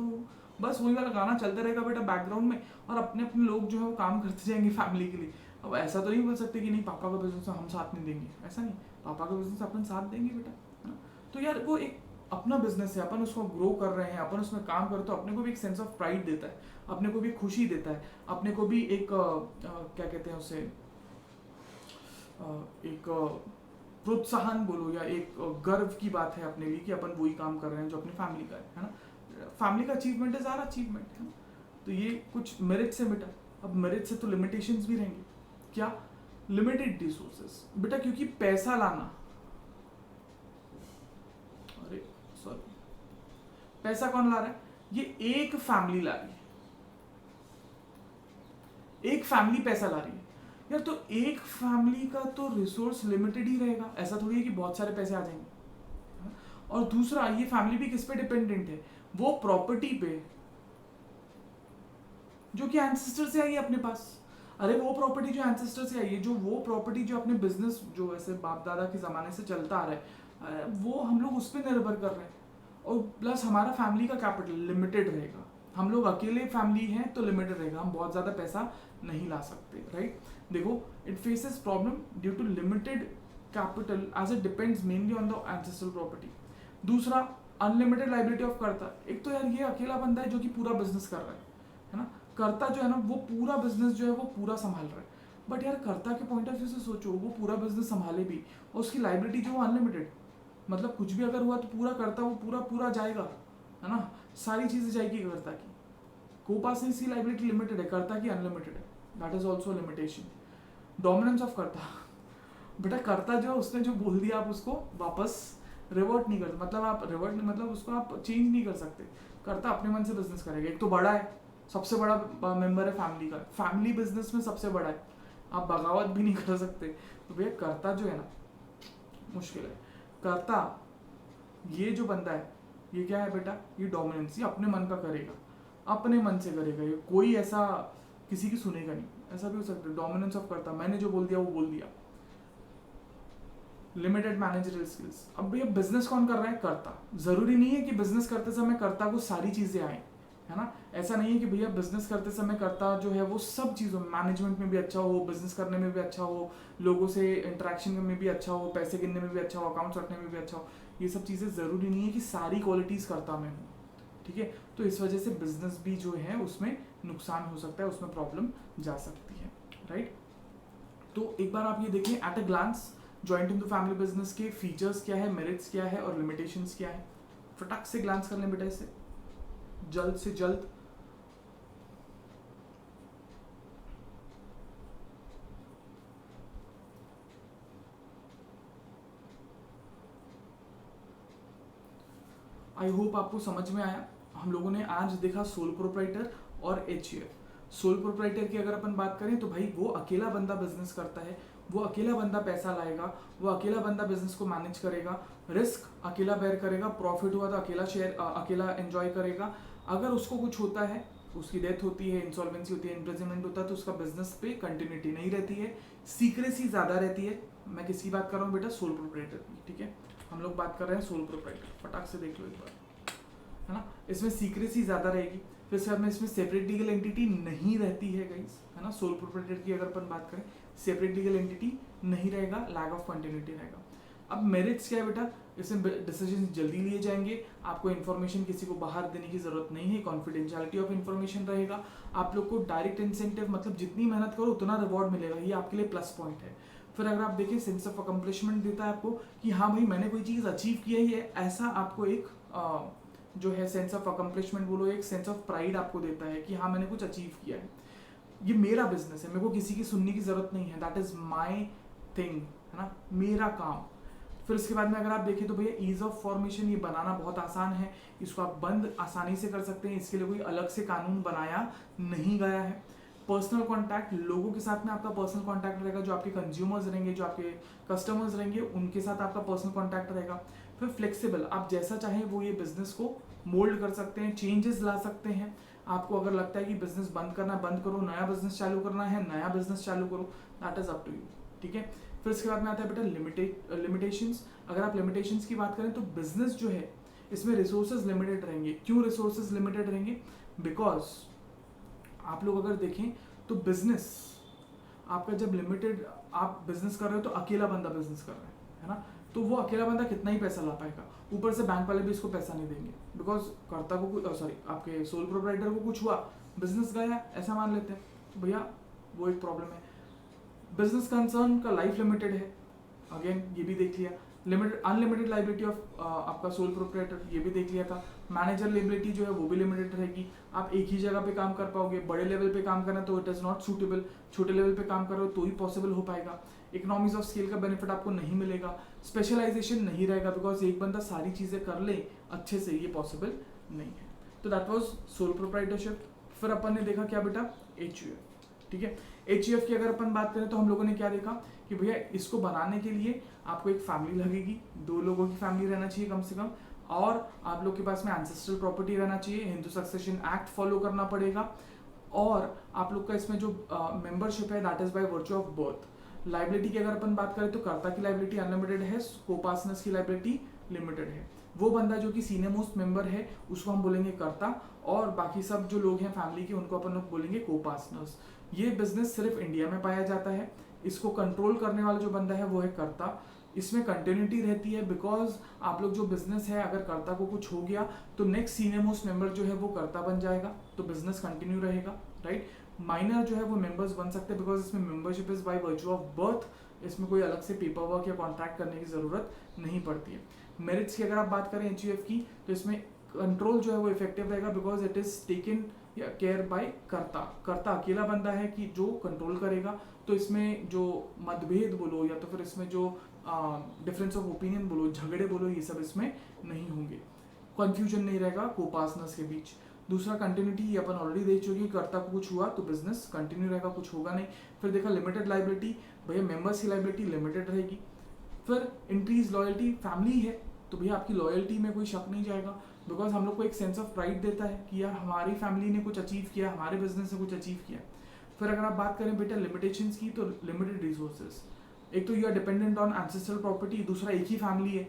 बस वही वाला गाना चलते रहेगा बेटा बैकग्राउंड में, और अपने अपने लोग जो है वो काम करते जाएंगे फैमिली के लिए। अब ऐसा तो नहीं बोल सकते कि नहीं पापा का बिजनेस हम साथ नहीं देंगे, ऐसा नहीं, पापा का बिजनेस अपन साथ देंगे बेटा, है ना। तो यार वो एक अपना बिजनेस है, अपन उसको ग्रो कर रहे हैं, अपन उसमें काम करते, तो अपने को भी एक सेंस ऑफ प्राइड देता है, अपने को भी खुशी देता है, अपने को भी एक क्या कहते हैं उसे, एक प्रोत्साहन बोलो या एक गर्व की बात है अपने लिए कि अपन वही काम कर रहे हैं जो अपनी फैमिली का है ना। फैमिली का अचीवमेंट इज आवर अचीवमेंट, है ना। तो ये कुछ मेरिट्स है बेटा। अब मेरिट से तो लिमिटेशंस भी रहेंगे, क्या, लिमिटेड रिसोर्सेस बेटा, क्योंकि पैसा लाना, अरे सॉरी, पैसा कौन ला रहा है, ये एक फैमिली ला रही है, एक फैमिली पैसा ला रही है यार। तो एक फैमिली का तो रिसोर्स लिमिटेड ही रहेगा, ऐसा थोड़ी है कि बहुत सारे पैसे आ जाएंगे। और दूसरा, ये फैमिली भी किस पे डिपेंडेंट है, वो प्रॉपर्टी पे जो कि एंसेस्टर से आई है अपने पास। अरे वो प्रॉपर्टी जो एंसेस्टर से आई है, जो वो प्रॉपर्टी जो अपने बिजनेस जो ऐसे बाप दादा के ज़माने से चलता आ रहा है, वो हम लोग उस पर निर्भर कर रहे हैं। और प्लस हमारा फैमिली का कैपिटल लिमिटेड रहेगा, हम लोग अकेले फैमिली हैं तो लिमिटेड रहेगा, हम बहुत ज़्यादा पैसा नहीं ला सकते, राइट। देखो it faces problem due to limited capital as it depends mainly on the ancestral property. दूसरा, अनलिमिटेड लाइबिलिटी ऑफ कर्ता। एक तो यार ये अकेला बंदा है जो कि पूरा बिजनेस कर रहा है ना, कर्ता जो है ना वो पूरा बिजनेस जो है वो पूरा संभाल रहा है। बट यार कर्ता के पॉइंट ऑफ व्यू से सोचो, वो पूरा बिजनेस संभाले भी और उसकी लाइबिलिटी जो अनलिमिटेड, मतलब कुछ भी अगर हुआ तो पूरा कर्ता वो पूरा जाएगा, है ना, सारी चीजें जाएगी कर्ता की। कोपासनेस की लाइबिलिटी लिमिटेड है, कर्ता की अनलिमिटेड है, that is also limitation. Dominance of कर्ता, बेटा कर्ता जो उसने जो बोल दिया आप उसको वापस रिवर्ट नहीं कर, मतलब आप रिवर्ट नहीं, मतलब उसको आप चेंज नहीं कर सकते। कर्ता अपने मन से बिजनेस करेगा। एक तो बड़ा है, सबसे बड़ा मेंबर है फैमिली का, फैमिली बिजनेस में सबसे बड़ा है, आप बगावत भी नहीं कर सकते। तो भैया कर्ता जो है ना मुश्किल है। कर्ता ये जो बंदा है ये क्या है बेटा, ये डोमिनेंस, ये अपने मन का करेगा, अपने मन से करेगा, ये कोई ऐसा किसी की सुनेगा नहीं, ऐसा भी हो सकता है। डोमिनेंस ऑफ कर्ता, मैंने जो बोल दिया वो बोल दिया। Limited managerial skills. अब भैया बिजनेस कौन कर रहा है? करता। जरूरी नहीं है कि बिजनेस करते समय करता को सारी चीजें आए, है ना। ऐसा नहीं है कि भैया बिजनेस करते समय करता जो है वो सब चीज़ों में, मैनेजमेंट में भी अच्छा हो, बिजनेस करने में भी अच्छा हो, लोगों से इंटरेक्शन में भी अच्छा हो, पैसे गिनने में भी अच्छा हो, अकाउंट्स रखने में भी अच्छा हो। ये सब चीज़ें ज़रूरी नहीं है कि सारी क्वालिटीज़ करता मैं हूँ, ठीक है। तो इस वजह से बिजनेस भी जो है उसमें नुकसान हो सकता है, उसमें प्रॉब्लम जा सकती है, राइट। तो एक बार आप ये देखें at a glance joint Hindu family business के फीचर्स क्या है, मेरिट्स क्या है और लिमिटेशंस क्या है। फटाक से ग्लांस कर लें बेटा इसे, जल्द से जल्द। आई होप आपको समझ में आया। हम लोगों ने आज देखा सोल प्रोप्राइटर और एचयूएफ। सोल प्रोप्राइटर की अगर अपन बात करें तो भाई वो अकेला बंदा बिजनेस करता है, वो अकेला बंदा पैसा लाएगा, वो अकेला बंदा बिजनेस को मैनेज करेगा, रिस्क अकेला बेयर करेगा, प्रॉफिट हुआ तो अकेला शेयर अकेला एंजॉय करेगा। अगर उसको कुछ होता है, उसकी डेथ होती है, इंसॉल्वेंसी होती है, इम्प्रिजनमेंट होता है, तो उसका बिजनेस पे कंटिन्यूटी नहीं रहती है, सीक्रेसी ज्यादा रहती है। मैं किसकी बात कर रहा हूँ बेटा? सोल प्रोप्राइटर की, ठीक है। हम लोग बात कर रहे हैं सोल प्रोप्राइटर। फटाक से देख लो एक बार, है ना। इसमें सीक्रेसी ज्यादा रहेगी, फिर इसके बाद में इसमें सेपरेट लीगल एंटिटी नहीं रहती है गाइस, है ना। सोल प्रोप्राइटर की अगर अपन बात करें, सेपरेट लीगल एंटिटी नहीं रहेगा, लैक ऑफ कंटिन्यूटी रहेगा। अब मेरिट्स क्या है बेटा? इसमें डिसीजन जल्दी लिए जाएंगे, आपको इन्फॉर्मेशन किसी को बाहर देने की जरूरत नहीं है, कॉन्फिडेंशियलिटी ऑफ इन्फॉर्मेशन रहेगा। आप लोग को डायरेक्ट इंसेंटिव, मतलब जितनी मेहनत करो उतना रिवॉर्ड मिलेगा, ये आपके लिए प्लस पॉइंट है। फिर अगर आप देखें सेंस ऑफ अकम्पलिशमेंट देता है आपको कि हाँ भाई मैंने कोई चीज़ अचीव की है, ऐसा आपको एक जो है सेंस ऑफ अकम्पलिशमेंट बोलो, एक सेंस ऑफ प्राइड आपको देता है कि हाँ मैंने कुछ अचीव किया है, ये मेरा बिजनेस है, मेरे को किसी की सुनने की जरूरत नहीं है, दैट इज माई थिंग, है ना, मेरा काम। फिर इसके बाद में अगर आप देखें तो भैया ईज ऑफ फॉर्मेशन, ये बनाना बहुत आसान है, इसको आप बंद आसानी से कर सकते हैं, इसके लिए कोई अलग से कानून बनाया नहीं गया है। पर्सनल कॉन्टैक्ट, लोगों के साथ में आपका पर्सनल कॉन्टैक्ट रहेगा, जो आपके कंज्यूमर्स रहेंगे, जो आपके कस्टमर्स रहेंगे, उनके साथ आपका पर्सनल कॉन्टैक्ट रहेगा। फिर फ्लेक्सिबल, आप जैसा चाहें वो ये बिजनेस को मोल्ड कर सकते हैं, चेंजेस ला सकते हैं। आपको अगर लगता है कि बिजनेस बंद करना बंद करो, नया बिजनेस चालू करना है नया बिजनेस चालू करो, that is up to you, ठीक है। फिर इसके बाद में आता है बेटा लिमिटेशंस। अगर आप लिमिटेशंस की बात करें तो बिजनेस जो है इसमें रिसोर्सेज लिमिटेड रहेंगे। क्यों रिसोर्सेज लिमिटेड रहेंगे? बिकॉज आप लोग अगर देखें तो बिजनेस आपका जब लिमिटेड, आप बिजनेस कर रहे हो तो अकेला बंदा बिजनेस कर रहा है ना, तो वो अकेला बंदा कितना ही पैसा ला पाएगा, ऊपर से बैंक वाले भी इसको पैसा नहीं देंगे, बिकॉज कर्ता को सॉरी आपके सोल प्रोप्राइटर को कुछ हुआ, बिजनेस गया, ऐसा मान लेते हैं, तो भैया वो एक प्रॉब्लम है। बिजनेस कंसर्न का लाइफ लिमिटेड है, अगेन ये भी देख लिया। लिमिटेड अनलिमिटेड लाइबिलिटी ऑफ आपका सोल प्रोप्राइटर, ये भी देख लिया था। मैनेजर लाइबिलिटी जो है वो भी लिमिटेड रहेगी, आप एक ही जगह पे काम कर पाओगे, बड़े लेवल पे काम करना तो इट इज नॉट सूटेबल, छोटे लेवल पे काम करो तो ही पॉसिबल हो पाएगा। इकोनॉमीज ऑफ स्केल का बेनिफिट आपको नहीं मिलेगा, स्पेशलाइजेशन नहीं रहेगा, बिकॉज एक बंदा सारी चीजें कर ले अच्छे से, ये पॉसिबल नहीं है। तो दैट वाज सोल प्रोप्राइटरशिप। फिर अपन ने देखा क्या बेटा? एचयूएफ, ठीक है। एचयूएफ की अगर अपन बात करें तो हम लोगों ने क्या देखा कि भैया इसको बनाने के लिए आपको एक फैमिली लगेगी, 2 लोगों की फैमिली रहना चाहिए कम से कम, और आप लोग के पास में एंसेस्ट्रल प्रॉपर्टी रहना चाहिए, हिंदू सक्सेशन एक्ट फॉलो करना पड़ेगा, और आप लोग का इसमें जो मेंबरशिप है that is by virtue of birth. Liability की अगर अपन बात करें तो कर्ता की लाइबिलिटी अनलिमिटेड है, कोपार्टनर्स की लाइबिलिटी लिमिटेड है। वो बंदा जो कि सीनियर मोस्ट मेंबर है उसको हम बोलेंगे कर्ता, और बाकी सब जो लोग हैं फैमिली के उनको अपन लोग बोलेंगे कोपार्टनर्स। ये बिजनेस सिर्फ इंडिया में पाया जाता है, इसको कंट्रोल करने वाला जो बंदा है वो है कर्ता। इसमें कंटिन्यूटी रहती है, बिकॉज आप लोग जो बिजनेस है अगर कर्ता को कुछ हो गया तो नेक्स्ट सीनियर मोस्ट मेंबर जो है वो कर्ता बन जाएगा, तो बिजनेस कंटिन्यू रहेगा, राइट। माइनर जो है वो मेंबर्स बन सकते हैं, बिकॉज इसमें membership is by virtue of birth, इसमें कोई अलग से पेपर वर्क या कॉन्ट्रैक्ट करने की जरूरत नहीं पड़ती है। मेरिट्स की अगर आप बात करें एचयूएफ की, तो इसमें कंट्रोल जो है वो इफेक्टिव रहेगा, because it is taken care by karta. Karta अकेला बंदा है कि जो कंट्रोल करेगा, तो इसमें जो मतभेद बोलो या तो फिर इसमें जो डिफरेंस ऑफ ओपिनियन बोलो, झगड़े बोलो, ये सब इसमें नहीं होंगे, कंफ्यूजन नहीं रहेगा को-पार्टनर्स के बीच। दूसरा कंटिन्यूटी, ये अपन ऑलरेडी देख चुके हैं, कर्ता को कुछ हुआ तो बिजनेस कंटिन्यू रहेगा, कुछ होगा नहीं। फिर देखा लिमिटेड लाइबिलिटी, भैया मेंबर्स की लाइबिलिटी लिमिटेड रहेगी। फिर इंक्रीज लॉयल्टी, फैमिली है तो भैया आपकी लॉयल्टी में कोई शक नहीं जाएगा, बिकॉज हम लोग को एक सेंस ऑफ प्राइड देता है कि यार हमारी फैमिली ने कुछ अचीव किया, हमारे बिजनेस ने कुछ अचीव किया। फिर अगर आप बात करें बेटा लिमिटेशंस की, तो लिमिटेड रिसोर्सेज, एक तो you are dependent on ancestral property, दूसरा एक ही फैमिली है,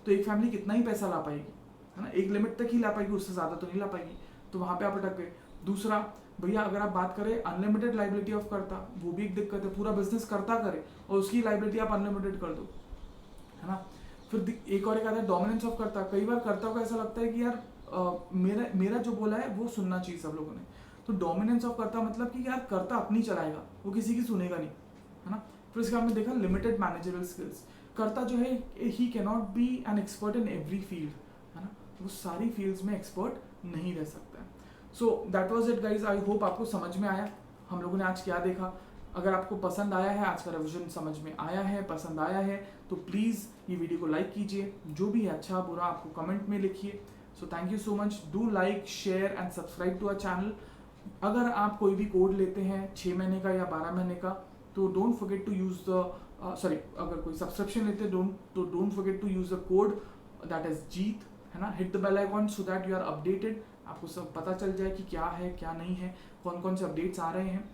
तो एक फैमिली कितना ही पैसा ला पाएगी, है ना, एक लिमिट तक ही ला पाएगी, उससे ज़्यादा तो नहीं ला पाएगी, तो वहाँ पे आप अटक गए। दूसरा भैया अगर आप बात करें अनलिमिटेड लाइबिलिटी ऑफ कर्ता, वो भी एक दिक्कत है, पूरा बिजनेस कर्ता करे और उसकी लाइबिलिटी आप अनलिमिटेड कर दो, है ना। फिर एक और एक आता है डोमिनेंस ऑफ कर्ता। कई बार कर्ता को ऐसा लगता है कि यार मेरा जो बोला है वो सुनना चाहिए सब लोगों ने, तो डोमिनेंस ऑफ कर्ता मतलब कि यार कर्ता अपनी चलाएगा, वो किसी की सुनेगा नहीं, है ना। फिर इसका हमने देखा लिमिटेड मैनेजरल स्किल्स। कर्ता जो है he can not be an expert in every field, है ना, वो सारी फील्ड्स में एक्सपर्ट नहीं रह सकता है। So that was it guys, I hope आपको समझ में आया हम लोगों ने आज क्या देखा। अगर आपको पसंद आया है, आज का रिविजन समझ में आया है, पसंद आया है, तो प्लीज़ ये वीडियो को लाइक कीजिए, जो भी है अच्छा बुरा आपको कमेंट में लिखिए। So thank you so much, do like share and subscribe to our channel. अगर आप कोई भी कोड लेते हैं 6 महीने का या 12 महीने का, तो don't forget to use the अगर कोई सब्सक्रिप्शन लेते हैं don't forget to use the code that is Jeet, है ना। Hit the bell icon so that you are updated, आपको सब पता चल जाए कि क्या है क्या नहीं है, कौन कौन से अपडेट्स आ रहे हैं।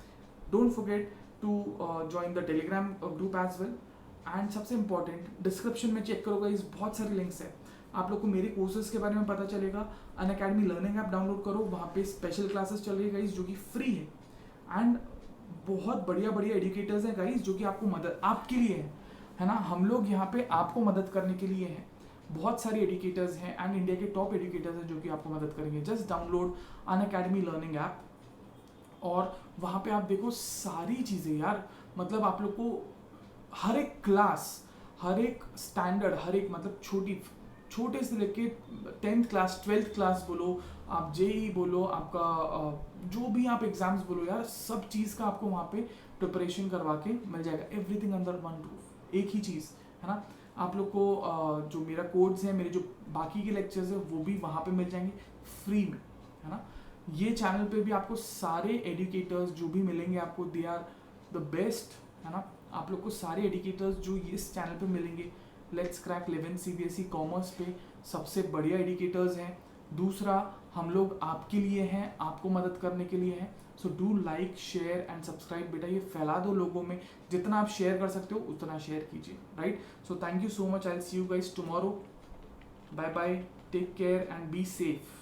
Don't forget to join the Telegram group as well. And सबसे इंपॉर्टेंट, डिस्क्रिप्शन में चेक करोगे, इस बहुत सारे लिंक्स है, आप लोग को मेरे कोर्सेज के बारे में पता चलेगा। अनअकैडमी लर्निंग ऐप डाउनलोड करो, वहाँ पे स्पेशल क्लासेस चल रही है गाइज जो कि फ्री है, एंड बहुत बढ़िया बढ़िया एडुकेटर्स हैं गाइज जो कि आपको मदद आपके लिए है ना। हम लोग यहाँ पे आपको मदद करने के लिए हैं, बहुत सारे एडुकेटर्स हैं एंड इंडिया के टॉप एडुकेटर्स हैं जो कि आपको मदद करेंगे। Just download Unacademy learning app और वहाँ पे आप देखो सारी चीज़ें यार, मतलब आप लोग को हर एक क्लास, हर एक स्टैंडर्ड, हर एक मतलब छोटे से लेके 10th क्लास 12th क्लास बोलो, आप जेई बोलो, आपका जो भी आप एग्जाम्स बोलो यार, सब चीज़ का आपको वहाँ पे प्रिपरेशन करवा के मिल जाएगा। एवरीथिंग अंडर वन रूफ, एक ही चीज़, है ना। आप लोग को जो मेरा कोड्स हैं, मेरे जो बाकी के लेक्चर्स हैं, वो भी वहाँ पे मिल जाएंगे फ्री में, है ना। ये चैनल पे भी आपको सारे एडुकेटर्स जो भी मिलेंगे आपको, दे आर द बेस्ट, है ना। आप लोग को सारे एडुकेटर्स जो इस चैनल पे मिलेंगे, लेट्स क्रैक 11 CBSE कॉमर्स पे सबसे बढ़िया एडुकेटर्स हैं। दूसरा, हम लोग आपके लिए हैं, आपको मदद करने के लिए हैं। So do like share and subscribe, बेटा ये फैला दो लोगों में, जितना आप शेयर कर सकते हो उतना शेयर कीजिए, right. So thank you so much, I will see you guys tomorrow, bye bye, take care and be safe.